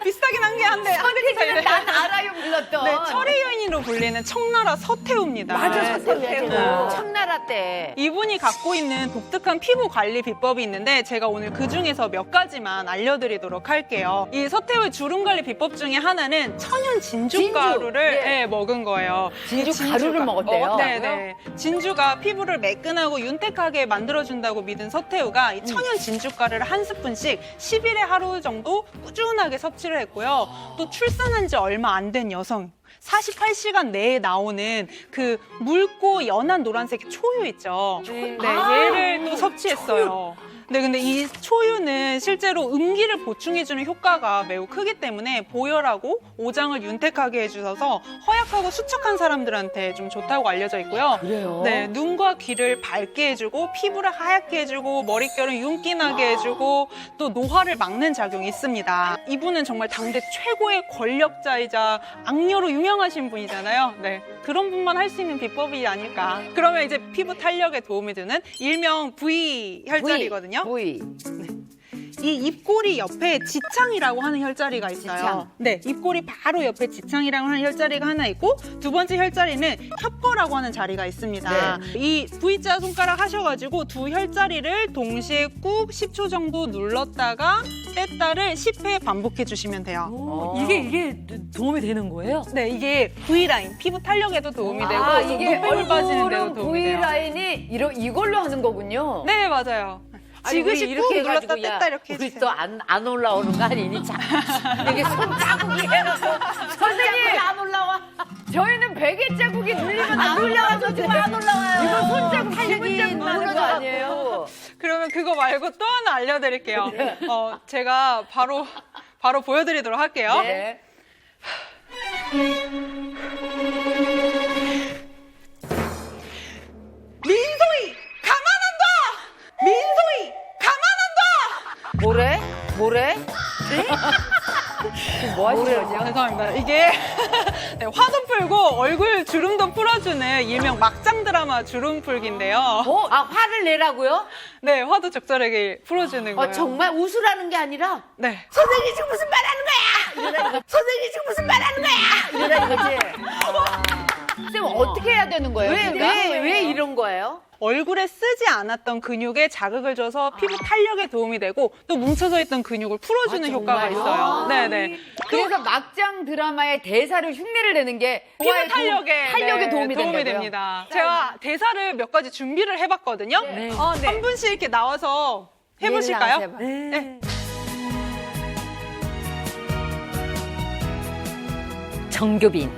비슷하긴 한 게 한데 한 글자 차이네. 난 알아요 불렀던. 네, 철의 여인으로 불리는 청나라 서태후입니다. 맞아, 서태우야. 청나라 때. 이분이 갖고 있는 독특한 피부 관리 비법이 있는데 제가 오늘 그 중에서 몇 가지만 알려드리도록 할게요. 이 서태후의 주름 관리 비법 중에 하나는 천연 진주가루를 예. 먹은 거예요. 진주 이 가루를 먹었대요? 네네. 진주가 피부를 매끈하고 윤택하게 만들어준다고 믿은 서태후가 이 천연 진주가루를 한 스푼씩 10일에 하루 정도 꾸준하게 섭취를 했고요. 또 출산한 지 얼마 안 된 여성 48시간 내에 나오는 그 묽고 연한 노란색 초유 있죠. 네, 얘를 또 섭취했어요. 네, 근데 이 초유는 실제로 음기를 보충해주는 효과가 매우 크기 때문에 보혈하고 오장을 윤택하게 해주셔서 허약하고 수척한 사람들한테 좀 좋다고 알려져 있고요. 그래요? 네, 눈과 귀를 밝게 해주고 피부를 하얗게 해주고 머릿결은 윤기나게 해주고 또 노화를 막는 작용이 있습니다. 이분은 정말 당대 최고의 권력자이자 악녀로 유명하신 분이잖아요. 네, 그런 분만 할 수 있는 비법이 아닐까. 그러면 이제 피부 탄력에 도움이 되는 일명 V 혈자리거든요. 부위. 이 입꼬리 옆에 지창이라고 하는 혈자리가 있어요. 지창. 네, 입꼬리 바로 옆에 지창이라고 하는 혈자리가 하나 있고 두 번째 혈자리는 협거라고 하는 자리가 있습니다. 이 V자 손가락 하셔가지고 두 혈자리를 동시에 꾹 10초 정도 눌렀다가 뺐다를 10회 반복해 주시면 돼요. 이게 도움이 되는 거예요? 네, 이게 V라인, 피부 탄력에도 도움이 되고 아, 또 이게 노폐물 빠지는 데도 얼굴은 도움이 돼요. V라인이 이걸로 하는 거군요. 네, 맞아요. 아니, 우리 지그시 꾹 이렇게 눌렀다 해가지고 뺐다 이렇게 우리 해주세요. 또 안 올라오는 거 아니니? 참. 이게 손자국이에요. 선생님! 안 올라와. 저희는 베개 자국이 눌리면 안 올라와서 지금 안 올라와요. 이거 손자국, 지문 자국 나는 거 아니에요? 그러면 그거 말고 또 하나 알려드릴게요. 제가 바로 보여드리도록 할게요. 네. 민소희 가만한다! 민소희 가만한다! 뭐래? 뭐 하시는 거죠? 죄송합니다. 이게 네, 화도 풀고 얼굴 주름도 풀어주는 일명 막장 드라마 주름 풀기인데요. 아, 화를 내라고요? 네, 화도 적절하게 풀어주는 거예요. 정말 웃으라는 게 아니라 네. 선생님 지금 무슨 말 하는 거야? 이러라는 거. 선생님 지금 무슨 말 하는 거야? 이러라는 거지. 쌤 어떻게 해야 되는 거예요? 왜 이런 거예요? 얼굴에 쓰지 않았던 근육에 자극을 줘서 피부 탄력에 도움이 되고 또 뭉쳐져 있던 근육을 풀어주는 효과가 있어요. 네네. 그래서 막장 드라마의 대사를 흉내를 내는 게 피부 탄력에 탄력에 도움이 된다고요? 됩니다. 제가 대사를 몇 가지 준비를 해봤거든요. 네. 한 분씩 이렇게 나와서 해보실까요? 네. 정교빈,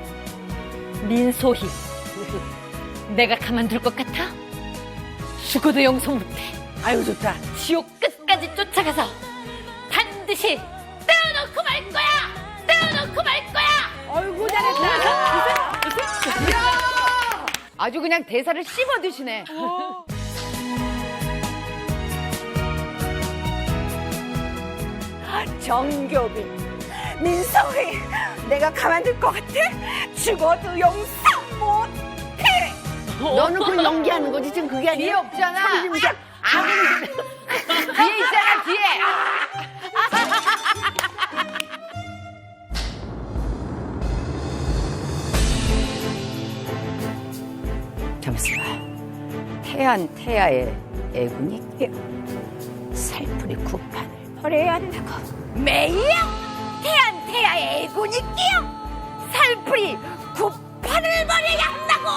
민소희, 내가 가만둘 것 같아? 죽어도 용서 못해. 아유, 좋다. 지옥 끝까지 쫓아가서 반드시 떼어놓고 말 거야! 떼어놓고 말 거야! 아이고 잘했다. 아주 그냥 대사를 씹어 드시네. 정교빈, 민성이 내가 가만둘 것 같아? 죽어도 용서 못해. 너는 그럼 연기하는 거지 지금 그게 뒤에 아니야? 없잖아. 뒤에 있잖아, 뒤에. 잠시만. 태야의 애군이 살풀이 구판을 버려야 한다고. 매야 태야의 애군이 끼요. 살풀이 구판을 버려야 한다고.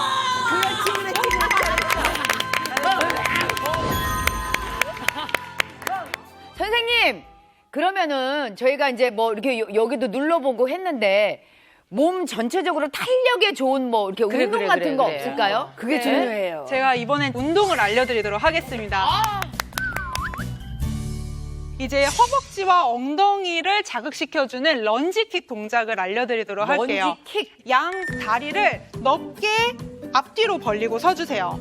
선생님, 그러면은 저희가 이제 뭐 이렇게 여기도 눌러보고 했는데 몸 전체적으로 탄력에 좋은 뭐 이렇게 운동 같은 거 없을까요? 그게 중요해요. 제가 이번엔 운동을 알려드리도록 하겠습니다. 이제 허벅지와 엉덩이를 자극시켜주는 런지킥 동작을 알려드리도록 할게요. 양 다리를 넓게 앞뒤로 벌리고 서주세요.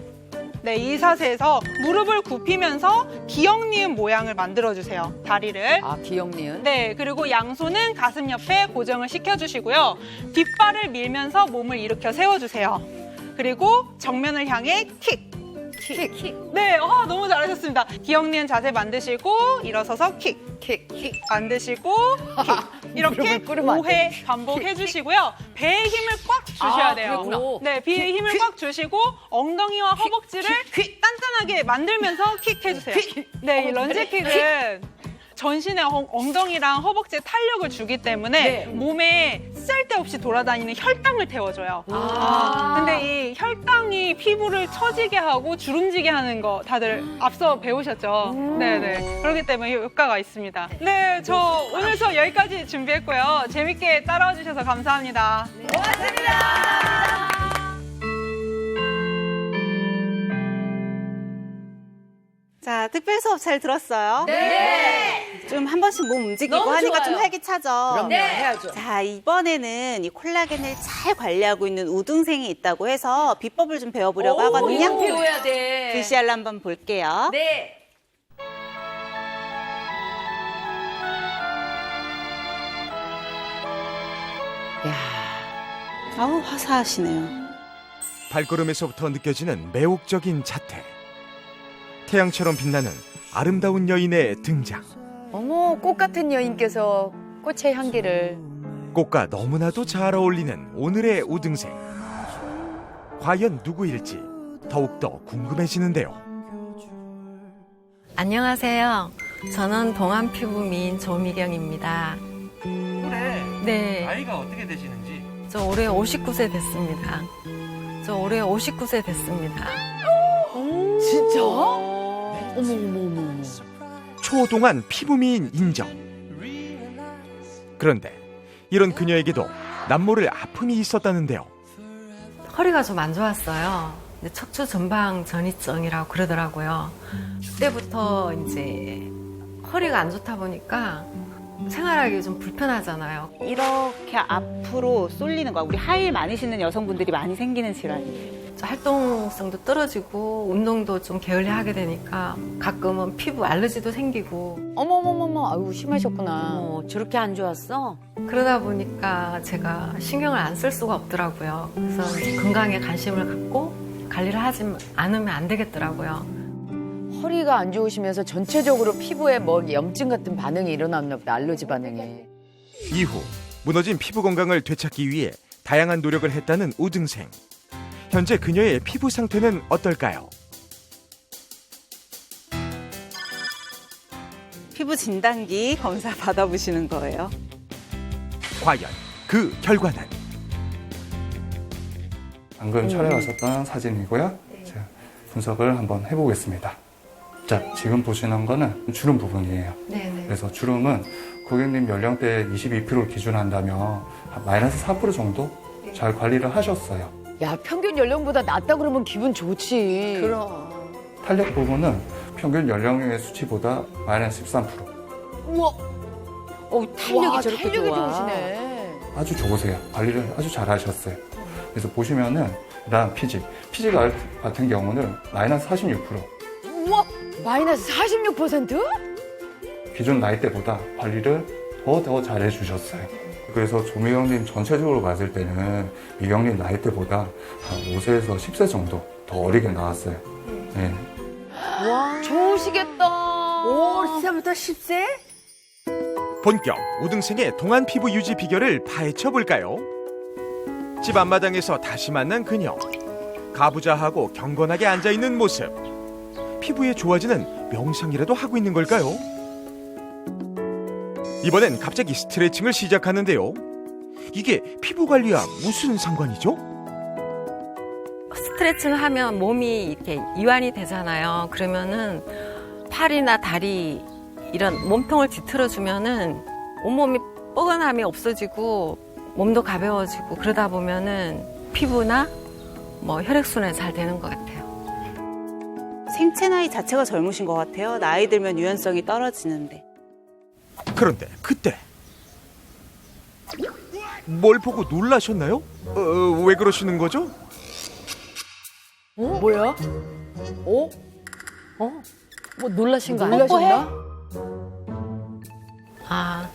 네, 이 자세에서 무릎을 굽히면서 기역니은 모양을 만들어주세요. 다리를. 아, 기억니은? 네, 그리고 양손은 가슴 옆에 고정을 시켜주시고요. 뒷발을 밀면서 몸을 일으켜 세워주세요. 그리고 정면을 향해 킥. 네, 너무 잘하셨습니다. 기역니은 자세 만드시고 일어서서 킥. 만드시고 킥. 이렇게 5회 반복해 주시고요. 배에 힘을 꽉 주셔야 돼요. 그렇구나. 네, 배에 힘을 꽉 주시고 엉덩이와 허벅지를 단단하게 만들면서 킥 해주세요. 네, 이 런지킥은 전신에 엉덩이랑 허벅지에 탄력을 주기 때문에 몸에 쓸데없이 돌아다니는 혈당을 태워줘요. 근데 이 혈당이 피부를 처지게 하고 주름지게 하는 거 다들 앞서 배우셨죠? 네네. 그렇기 때문에 효과가 있습니다. 네, 저 오늘 수업 여기까지 준비했고요. 재밌게 따라와 주셔서 감사합니다. 고맙습니다. 자, 특별 수업 잘 들었어요? 네. 좀 한 번씩 몸 움직이고 너무 하니까 좋아요. 좀 활기차죠? 그럼요, 해야죠. 자, 이번에는 이 콜라겐을 잘 관리하고 있는 우등생이 있다고 해서 비법을 좀 배워보려고 하거든요. 배워야 돼. VCR로 한번 볼게요. 네. 아우, 화사하시네요. 발걸음에서부터 느껴지는 매혹적인 자태. 태양처럼 빛나는 아름다운 여인의 등장. 어머, 꽃 같은 여인께서 꽃의 향기를. 꽃과 너무나도 잘 어울리는 오늘의 우등생. 과연 누구일지 더욱더 궁금해지는데요. 안녕하세요. 저는 동안 피부 미인 조미경입니다. 그래. 네. 나이가 어떻게 되시는지. 저 올해 59세 됐습니다. 진짜? 초동안 피부미인 인정. 그런데 이런 그녀에게도 남모를 아픔이 있었다는데요. 허리가 좀 안 좋았어요. 척추 전방 전이증이라고 그러더라고요. 그때부터 이제 허리가 안 좋다 보니까 생활하기 좀 불편하잖아요. 이렇게 앞으로 쏠리는 거야. 우리 하일 많이 신는 여성분들이 많이 생기는 질환이에요. 활동성도 떨어지고 운동도 좀 게을리하게 되니까 가끔은 피부 알러지도 생기고 어머머머머, 아유 심하셨구나. 저렇게 안 좋았어? 그러다 보니까 제가 신경을 안 쓸 수가 없더라고요. 그래서 건강에 관심을 갖고 관리를 하지 않으면 안 되겠더라고요. 허리가 안 좋으시면서 전체적으로 피부에 뭐 염증 같은 반응이 일어났나 보다. 알러지 반응이. 이후 무너진 피부 건강을 되찾기 위해 다양한 노력을 했다는 우등생. 현재 그녀의 피부 상태는 어떨까요? 피부 진단기 검사 받아보시는 거예요. 과연 그 결과는? 방금 촬영하셨던 사진이고요. 제가 분석을 한번 해보겠습니다. 자, 지금 보시는 거는 주름 부분이에요. 네네. 그래서 주름은 고객님 연령대 22%를 기준한다면 마이너스 4% 정도 잘 관리를 하셨어요. 야, 평균 연령보다 낫다 그러면 기분 좋지. 그럼. 탄력 부분은 평균 연령의 수치보다 마이너스 13%. 우와. 탄력이 와, 저렇게 탄력이 좋아. 좋으시네. 아주 좋으세요. 관리를 아주 잘 하셨어요. 그래서 보시면은 그다음 피지 같은 경우는 마이너스 46%. 우와, 마이너스 46%? 기존 나이대보다 관리를 더 잘해 주셨어요. 그래서 조미경님 전체적으로 봤을 때는 미경님 나이대보다 한 5세에서 10세 정도 더 어리게 나왔어요. 네. 와, 좋으시겠다. 5세부터 10세? 본격 우등생의 동안 피부 유지 비결을 파헤쳐 볼까요? 집 앞마당에서 다시 만난 그녀. 가부좌하고 경건하게 앉아있는 모습. 피부에 좋아지는 명상이라도 하고 있는 걸까요? 이번엔 갑자기 스트레칭을 시작하는데요. 이게 피부 관리와 무슨 상관이죠? 스트레칭을 하면 몸이 이렇게 이완이 되잖아요. 그러면은 팔이나 다리 이런 몸통을 뒤틀어주면은 온몸이 뻐근함이 없어지고 몸도 가벼워지고 그러다 보면은 피부나 뭐 혈액순환이 잘 되는 것 같아요. 생체 나이 자체가 젊으신 것 같아요. 나이 들면 유연성이 떨어지는데. 그런데 그때 뭘 보고 놀라셨나요? 왜 그러시는 거죠? 뭐야? 어? 뭐 놀라신 거 아니에요? 놀라셨나?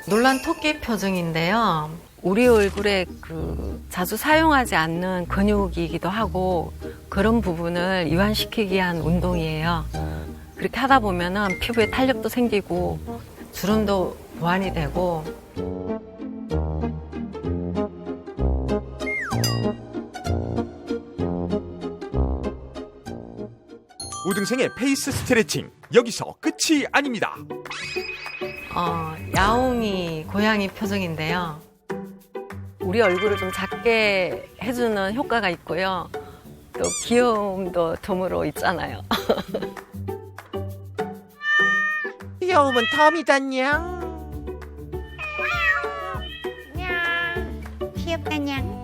놀란 토끼 표정인데요. 우리 얼굴에 자주 사용하지 않는 근육이기도 하고 그런 부분을 이완시키기 위한 운동이에요. 그렇게 하다 보면은 피부에 탄력도 생기고 주름도 보완이 되고. 우등생의 페이스 스트레칭 여기서 끝이 아닙니다. 야옹이 고양이 표정인데요. 우리 얼굴을 좀 작게 해주는 효과가 있고요. 또 귀여움도 덤으로 있잖아요. 귀여움은 덤이다냥. 귀엽다냥.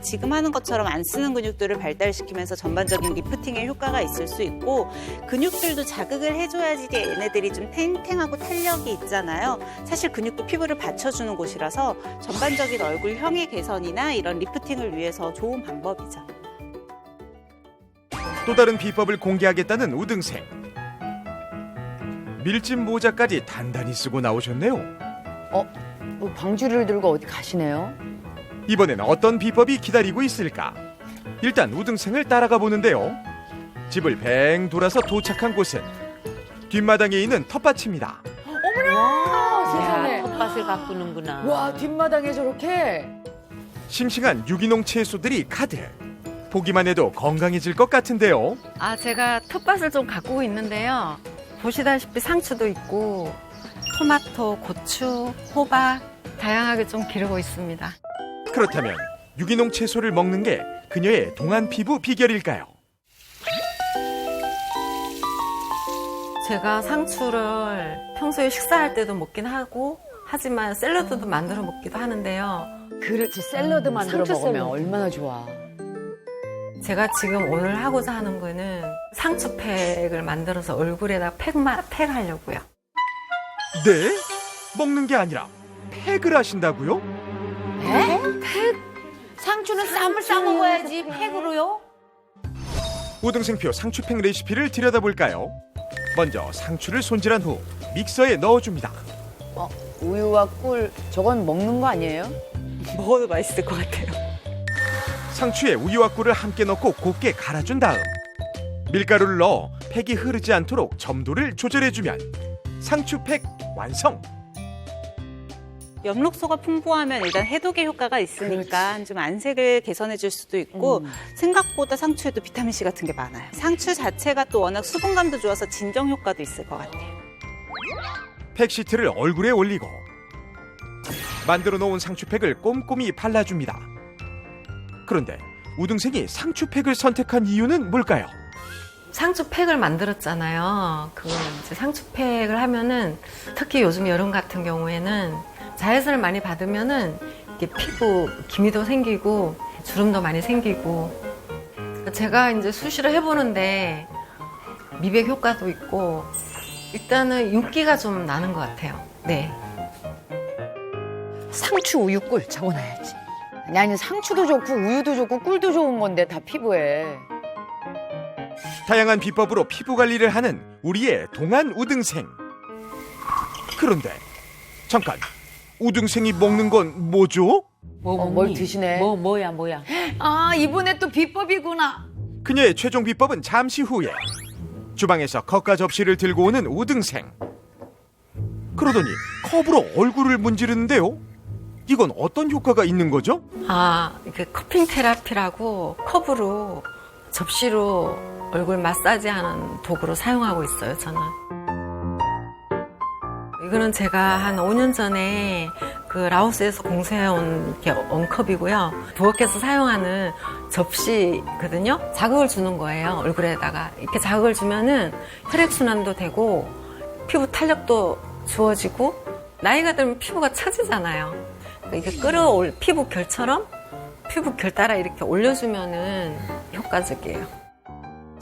지금 하는 것처럼 안 쓰는 근육들을 발달시키면서 전반적인 리프팅에 효과가 있을 수 있고 근육들도 자극을 해줘야지 얘네들이 좀 탱탱하고 탄력이 있잖아요. 사실 근육도 피부를 받쳐주는 곳이라서 전반적인 얼굴형의 개선이나 이런 리프팅을 위해서 좋은 방법이죠. 또 다른 비법을 공개하겠다는 우등생. 밀짚 모자까지 단단히 쓰고 나오셨네요. 방주를 들고 어디 가시네요? 이번엔 어떤 비법이 기다리고 있을까? 일단 우등생을 따라가 보는데요. 집을 뱅 돌아서 도착한 곳은 뒷마당에 있는 텃밭입니다. 어머나! 세상에. 텃밭을 가꾸는구나. 와, 뒷마당에 저렇게? 싱싱한 유기농 채소들이 가득. 보기만 해도 건강해질 것 같은데요. 제가 텃밭을 좀 가꾸고 있는데요. 보시다시피 상추도 있고 토마토, 고추, 호박 다양하게 좀 기르고 있습니다. 그렇다면 유기농 채소를 먹는 게 그녀의 동안 피부 비결일까요? 제가 상추를 평소에 식사할 때도 먹긴 하고 하지만 샐러드도 만들어 먹기도 하는데요. 그렇지, 샐러드 만들어 상추 먹으면 샐러드. 얼마나 좋아. 제가 지금 오늘 하고자 하는 거는 상추팩을 만들어서 얼굴에다 팩하려고요. 네? 먹는 게 아니라 팩을 하신다고요? 팩? 상추는 쌈을 싸 먹어야지 팩으로요? 우등생표 상추팩 레시피를 들여다볼까요? 먼저 상추를 손질한 후 믹서에 넣어줍니다. 우유와 꿀 저건 먹는 거 아니에요? 먹어도 맛있을 것 같아요. 상추에 우유와 꿀을 함께 넣고 곱게 갈아준 다음 밀가루를 넣어 팩이 흐르지 않도록 점도를 조절해주면 상추팩 완성! 엽록소가 풍부하면 일단 해독의 효과가 있으니까 좀 안색을 개선해 줄 수도 있고 생각보다 상추에도 비타민C 같은 게 많아요. 상추 자체가 또 워낙 수분감도 좋아서 진정 효과도 있을 것 같아요. 팩 시트를 얼굴에 올리고 만들어 놓은 상추팩을 꼼꼼히 발라줍니다. 그런데 우등생이 상추팩을 선택한 이유는 뭘까요? 상추팩을 만들었잖아요. 그거 이제 상추팩을 하면은 특히 요즘 여름 같은 경우에는 자외선을 많이 받으면은 이게 피부 기미도 생기고 주름도 많이 생기고 제가 이제 수시로 해보는데 미백 효과도 있고 일단은 윤기가 좀 나는 것 같아요. 네. 상추 우유 꿀 적어놔야지. 아니 상추도 좋고 우유도 좋고 꿀도 좋은 건데 다 피부에. 다양한 비법으로 피부 관리를 하는 우리의 동안 우등생. 그런데 잠깐, 우등생이 먹는 건 뭐죠? 뭘 드시네? 뭐야. 아 이번에 또 비법이구나. 그녀의 최종 비법은 잠시 후에. 주방에서 컵과 접시를 들고 오는 우등생. 그러더니 컵으로 얼굴을 문지르는데요. 이건 어떤 효과가 있는 거죠? 이게 커핑 테라피라고 컵으로 접시로 얼굴 마사지하는 도구로 사용하고 있어요, 저는. 이거는 제가 한 5년 전에 그 라오스에서 공수해온 원컵이고요. 부엌에서 사용하는 접시거든요. 자극을 주는 거예요, 얼굴에다가. 이렇게 자극을 주면은 혈액순환도 되고 피부 탄력도 주어지고 나이가 들면 피부가 처지잖아요. 그러니까 이게 피부 결처럼 피부 결 따라 이렇게 올려주면은 효과적이에요.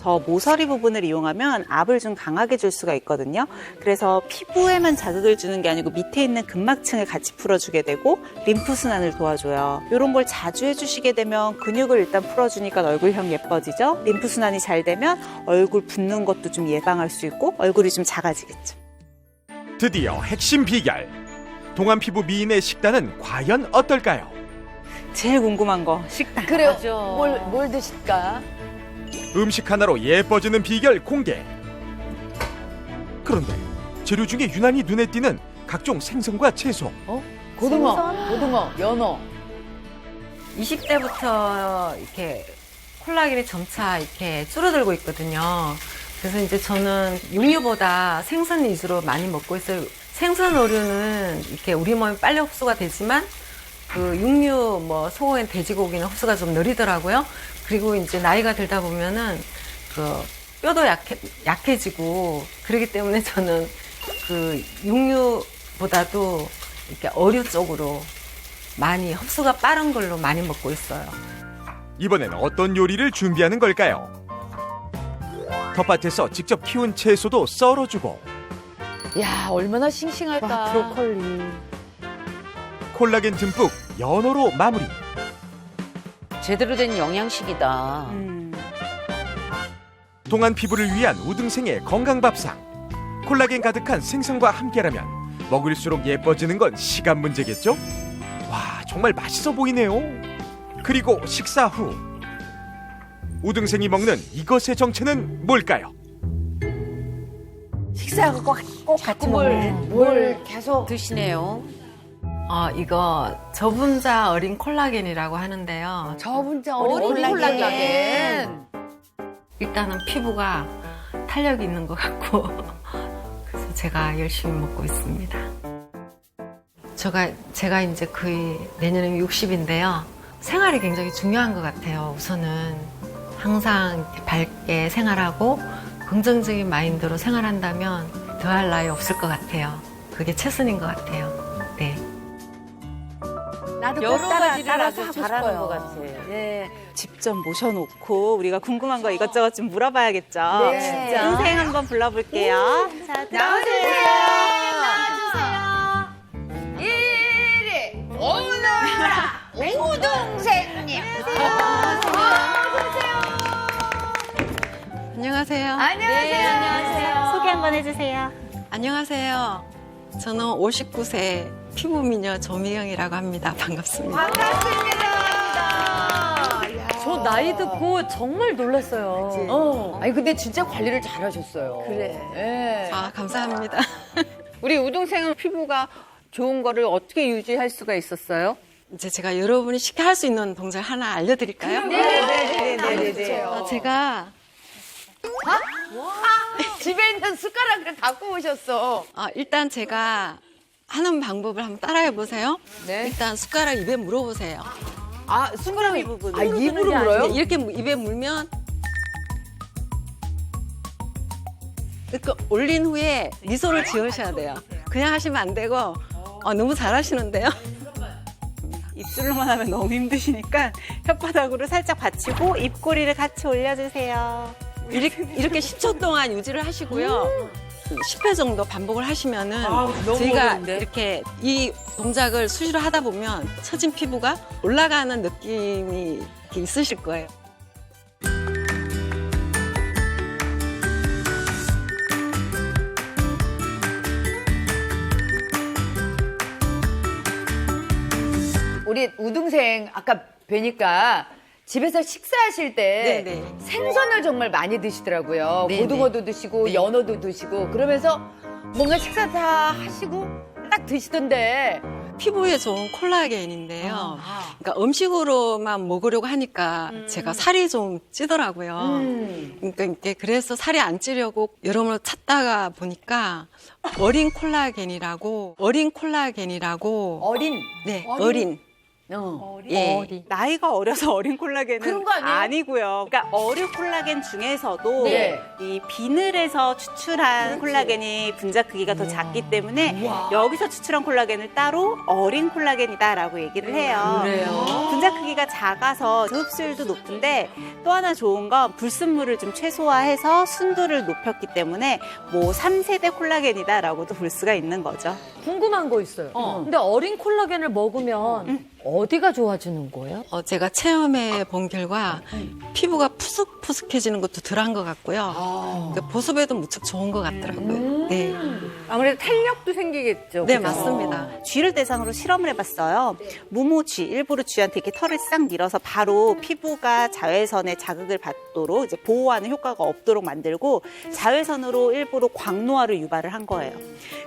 저 모서리 부분을 이용하면 압을 좀 강하게 줄 수가 있거든요. 그래서 피부에만 자극을 주는 게 아니고 밑에 있는 근막층을 같이 풀어주게 되고 림프순환을 도와줘요. 이런 걸 자주 해주시게 되면 근육을 일단 풀어주니까 얼굴형 예뻐지죠. 림프순환이 잘 되면 얼굴 붓는 것도 좀 예방할 수 있고 얼굴이 좀 작아지겠죠. 드디어 핵심 비결. 동안 피부 미인의 식단은 과연 어떨까요? 제일 궁금한 거 식단. 그래요. 뭘 드실까? 음식 하나로 예뻐지는 비결 공개. 그런데 재료 중에 유난히 눈에 띄는 각종 생선과 채소. 고등어, 연어. 20대부터 이렇게 콜라겐이 점차 이렇게 줄어들고 있거든요. 그래서 이제 저는 육류보다 생선 위주로 많이 먹고 있어요. 생선 오류는 이렇게 우리 몸에 빨리 흡수가 되지만 그 육류 소고기, 돼지고기는 흡수가 좀 느리더라고요. 그리고 이제 나이가 들다 보면은 그 뼈도 약해지고 그러기 때문에 저는 그 육류보다도 이렇게 어류 쪽으로 많이 흡수가 빠른 걸로 많이 먹고 있어요. 이번엔 어떤 요리를 준비하는 걸까요? 텃밭에서 직접 키운 채소도 썰어주고 야 얼마나 싱싱할까. 브로콜리. 콜라겐 듬뿍 연어로 마무리. 제대로 된 영양식이다. 동안 피부를 위한 우등생의 건강밥상. 콜라겐 가득한 생선과 함께라면 먹을수록 예뻐지는 건 시간 문제겠죠? 와, 정말 맛있어 보이네요. 그리고 식사 후 우등생이 먹는 이것의 정체는 뭘까요? 식사하고 꼭 같이 먹네. 뭘 계속 드시네요. 이거 저분자 어린 콜라겐이라고 하는데요. 저분자 어린 콜라겐. 일단은 피부가 탄력이 있는 것 같고 그래서 제가 열심히 먹고 있습니다. 제가 이제 거의 내년에 60인데요. 생활이 굉장히 중요한 것 같아요. 우선은 항상 밝게 생활하고 긍정적인 마인드로 생활한다면 더할 나위 없을 것 같아요. 그게 최선인 것 같아요. 네. 나도 여러 꼭 가지를 따라서 아주 하고 잘하는 싶어요. 것 같아요. 네. 직접 모셔놓고 우리가 궁금한 거 이것저것 좀 물어봐야겠죠. 네. 진짜. 우등생 한번 불러볼게요. 자, 들어오세요. 이리 오너라 우동생님. 안녕하세요. 안녕하세요. 소개 한번 해주세요. 안녕하세요. 저는 59세 피부미녀 조미경이라고 합니다. 반갑습니다. 저 나이 듣고 정말 놀랐어요. 아니 근데 진짜 관리를 잘하셨어요. 그래. 네. 아, 감사합니다. 우리 우동생은 피부가 좋은 거를 어떻게 유지할 수가 있었어요? 이제 제가 여러분이 쉽게 할 수 있는 동작 하나 알려드릴까요? 네네네네. 제가 집에 있는 숟가락을 갖고 오셨어. 일단 제가 하는 방법을 한번 따라해 보세요. 네. 일단 숟가락 입에 물어보세요. 아 숟가락이 부분. 아 입으로 물어요? 네, 이렇게 입에 물면 이렇게 올린 후에 미소를 지으셔야 돼요. 그냥 하시면 안 되고 너무 잘하시는데요. 입술로만 하면 너무 힘드시니까 혓바닥으로 살짝 받치고 입꼬리를 같이 올려주세요. 이렇게 10초 동안 유지를 하시고요. 10회 정도 반복을 하시면은 너무 저희가 어려운데? 이렇게 이 동작을 수시로 하다 보면 처진 피부가 올라가는 느낌이 이렇게 있으실 거예요. 우리 우동생 아까 뵈니까 집에서 식사하실 때 네네. 생선을 정말 많이 드시더라고요. 네네. 고등어도 드시고 네. 연어도 드시고 그러면서 뭔가 식사 다 하시고 딱 드시던데 피부에 좋은 콜라겐인데요. 그러니까 음식으로만 먹으려고 하니까 제가 살이 좀 찌더라고요. 그러니까 이게 그래서 살이 안 찌려고 여러모로 찾다가 보니까 어린 콜라겐이라고 어린 네, 어린. 예. 나이가 어려서 어린 콜라겐은 그런 거 아니에요? 아니고요. 그러니까 어린 콜라겐 중에서도 네. 이 비늘에서 추출한 콜라겐이 분자 크기가 더 작기 때문에 여기서 추출한 콜라겐을 따로 어린 콜라겐이다라고 얘기를 해요. 그래요? 분자 크기가 작아서 흡수율도 높은데 또 하나 좋은 건 불순물을 좀 최소화해서 순도를 높였기 때문에 뭐 3세대 콜라겐이다라고도 볼 수가 있는 거죠. 궁금한 거 있어요. 근데 어린 콜라겐을 먹으면 어디가 좋아지는 거예요? 제가 체험해 본 결과 피부가 푸석푸석해지는 것도 덜한 것 같고요. 그러니까 보습에도 무척 좋은 것 같더라고요. 네. 아무래도 탄력도 생기겠죠. 네, 그죠? 맞습니다. 쥐를 대상으로 실험을 해봤어요. 무모쥐, 일부러 쥐한테 이렇게 털을 싹 밀어서 바로 피부가 자외선에 자극을 받도록 이제 보호하는 효과가 없도록 만들고 자외선으로 일부러 광노화를 유발을 한 거예요.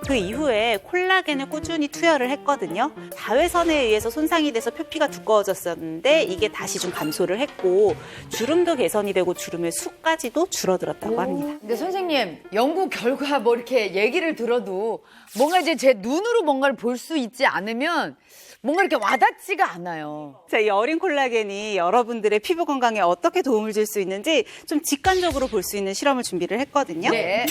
그 이후에 콜라겐을 꾸준히 투여를 했거든요. 자외선에 의해서 손상이 돼서 표피가 두꺼워졌었는데 이게 다시 좀 감소를 했고 주름도 개선이 되고 주름의 수까지도 줄어들었다고 합니다. 근데 선생님 연구 결과 뭐 이렇게 얘기를 들어도 뭔가 이제 제 눈으로 뭔가를 볼 수 있지 않으면 뭔가 이렇게 와닿지가 않아요. 자, 이 어린 콜라겐이 여러분들의 피부 건강에 어떻게 도움을 줄 수 있는지 좀 직관적으로 볼 수 있는 실험을 준비를 했거든요. 네.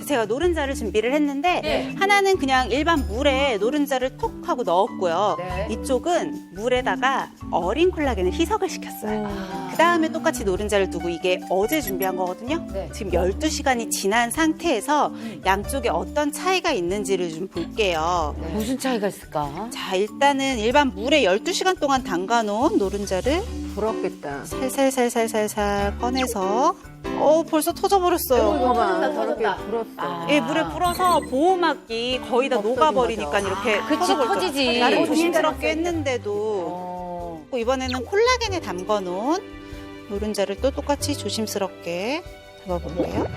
제가 노른자를 준비를 했는데 하나는 그냥 일반 물에 노른자를 톡 하고 넣었고요. 네. 이쪽은 물에다가 어린 콜라겐을 희석을 시켰어요. 그 다음에 똑같이 노른자를 두고 이게 어제 준비한 거거든요. 네. 지금 12시간이 지난 상태에서 양쪽에 어떤 차이가 있는지를 좀 볼게요. 무슨 차이가 있을까? 자, 일단은 일반 물에 12시간 동안 담가놓은 노른자를 부럽겠다. 살살살살살살 꺼내서 벌써 터져버렸어요. 봐봐. 저렇게 불었어. 예, 물에 불어서 보호막이 거의 다 녹아버리니까 이렇게 그치, 터져버렸죠. 터지지. 나름 조심스럽게 했는데도 이번에는 콜라겐에 담궈놓은 노른자를 또 똑같이 조심스럽게 잡아볼게요.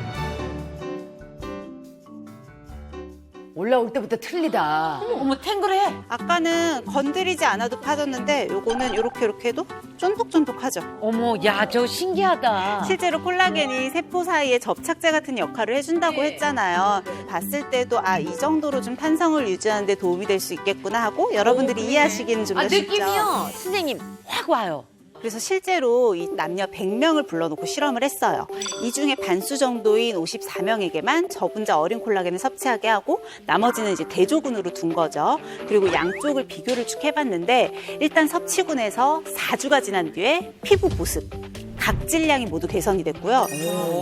올라올 때부터 틀리다. 어머 탱글해. 아까는 건드리지 않아도 파졌는데 요거는 이렇게 해도 쫀득쫀득하죠. 어머, 야, 저 신기하다. 실제로 콜라겐이 세포 사이에 접착제 같은 역할을 해준다고 했잖아요. 봤을 때도 이 정도로 좀 탄성을 유지하는 데 도움이 될 수 있겠구나 하고 여러분들이 이해하시기는 좀 더 쉽죠. 느낌이요. 선생님, 확 와요. 그래서 실제로 이 남녀 100명을 불러놓고 실험을 했어요. 이 중에 반수 정도인 54명에게만 저분자 어린 콜라겐을 섭취하게 하고 나머지는 이제 대조군으로 둔 거죠. 그리고 양쪽을 비교를 쭉 해봤는데 일단 섭취군에서 4주가 지난 뒤에 피부 보습, 각질량이 모두 개선이 됐고요.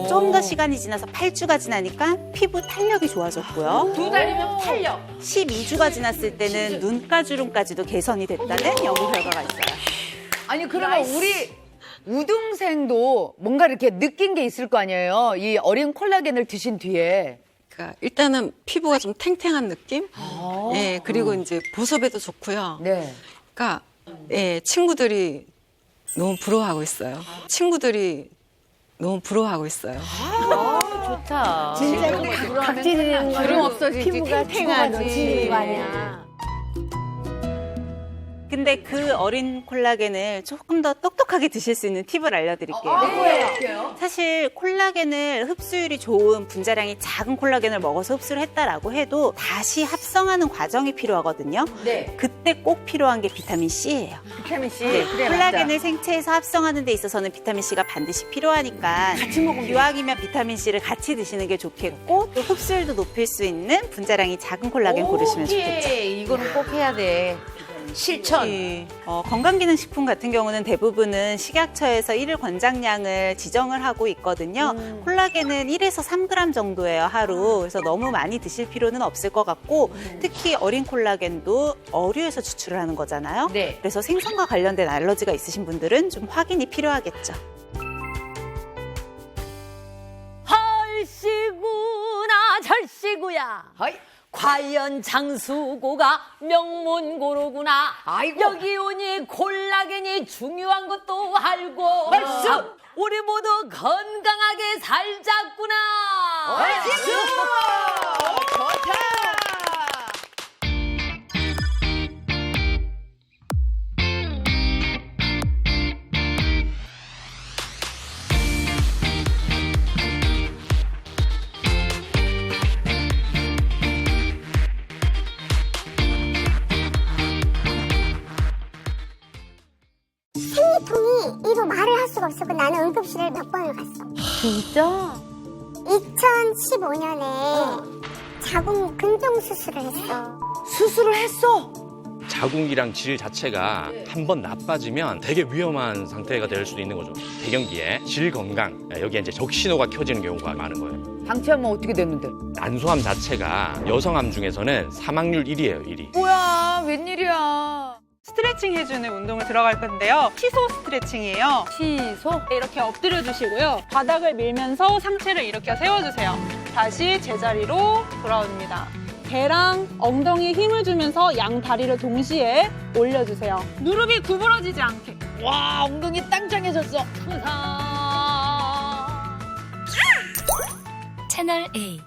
좀 더 시간이 지나서 8주가 지나니까 피부 탄력이 좋아졌고요. 2달이면 탄력. 12주가 지났을 때는 눈가주름까지도 개선이 됐다는 연구 결과가 있어요. 아니 그러면 우리 우등생도 뭔가 이렇게 느낀 게 있을 거 아니에요? 이 어린 콜라겐을 드신 뒤에. 그러니까 일단은 피부가 좀 탱탱한 느낌? 예, 그리고 이제 보습에도 좋고요. 네. 그러니까 예, 친구들이 너무 부러워하고 있어요. 친구들이 너무 부러워하고 있어요. 좋다. 진짜 각질이는 주름 없어지지, 피부가 탱탱하지. 거 아니야. 근데 그 어린 콜라겐을 조금 더 똑똑하게 드실 수 있는 팁을 알려드릴게요. 뭐예요? 사실 콜라겐을 흡수율이 좋은 분자량이 작은 콜라겐을 먹어서 흡수를 했다라고 해도 다시 합성하는 과정이 필요하거든요. 네. 그때 꼭 필요한 게 비타민 C예요. 비타민 C. 네, 그래, 콜라겐을 생체에서 합성하는 데 있어서는 비타민 C가 반드시 필요하니까 같이 먹으면 기왕이면 비타민 C를 같이 드시는 게 좋겠고 또 흡수율도 높일 수 있는 분자량이 작은 콜라겐 고르시면 좋겠죠. 이거는 꼭 해야 돼. 실천. 건강기능식품 같은 경우는 대부분은 식약처에서 일일 권장량을 지정을 하고 있거든요. 콜라겐은 1에서 3g 정도예요, 하루. 그래서 너무 많이 드실 필요는 없을 것 같고 특히 어린 콜라겐도 어류에서 추출을 하는 거잖아요. 네. 그래서 생선과 관련된 알러지가 있으신 분들은 좀 확인이 필요하겠죠. 헐시구나 절시구야. 어이. 과연 장수고가 명문고로구나. 아이고. 여기 오니 콜라겐이 중요한 것도 알고. 우리 모두 건강하게 살자꾸나. 좋다. 생리통이 이루 말을 할 수가 없었고 나는 응급실을 몇 번을 갔어. 진짜? 2015년에 자궁 근종 수술을 했어. 수술을 했어? 자궁이랑 질 자체가 한 번 나빠지면 되게 위험한 상태가 될 수도 있는 거죠. 배경기에 질 건강, 여기에 이제 적신호가 켜지는 경우가 많은 거예요. 방치하면 어떻게 됐는데? 난소암 자체가 여성암 중에서는 사망률 1위예요, 1위. 뭐야, 웬일이야. 스트레칭 해주는 운동을 들어갈 건데요. 시소 스트레칭이에요. 시소? 이렇게 엎드려 주시고요. 바닥을 밀면서 상체를 일으켜 세워주세요. 다시 제자리로 돌아옵니다. 배랑 엉덩이에 힘을 주면서 양 다리를 동시에 올려주세요. 무릎이 구부러지지 않게. 와, 엉덩이 땅짱해졌어. 채널 A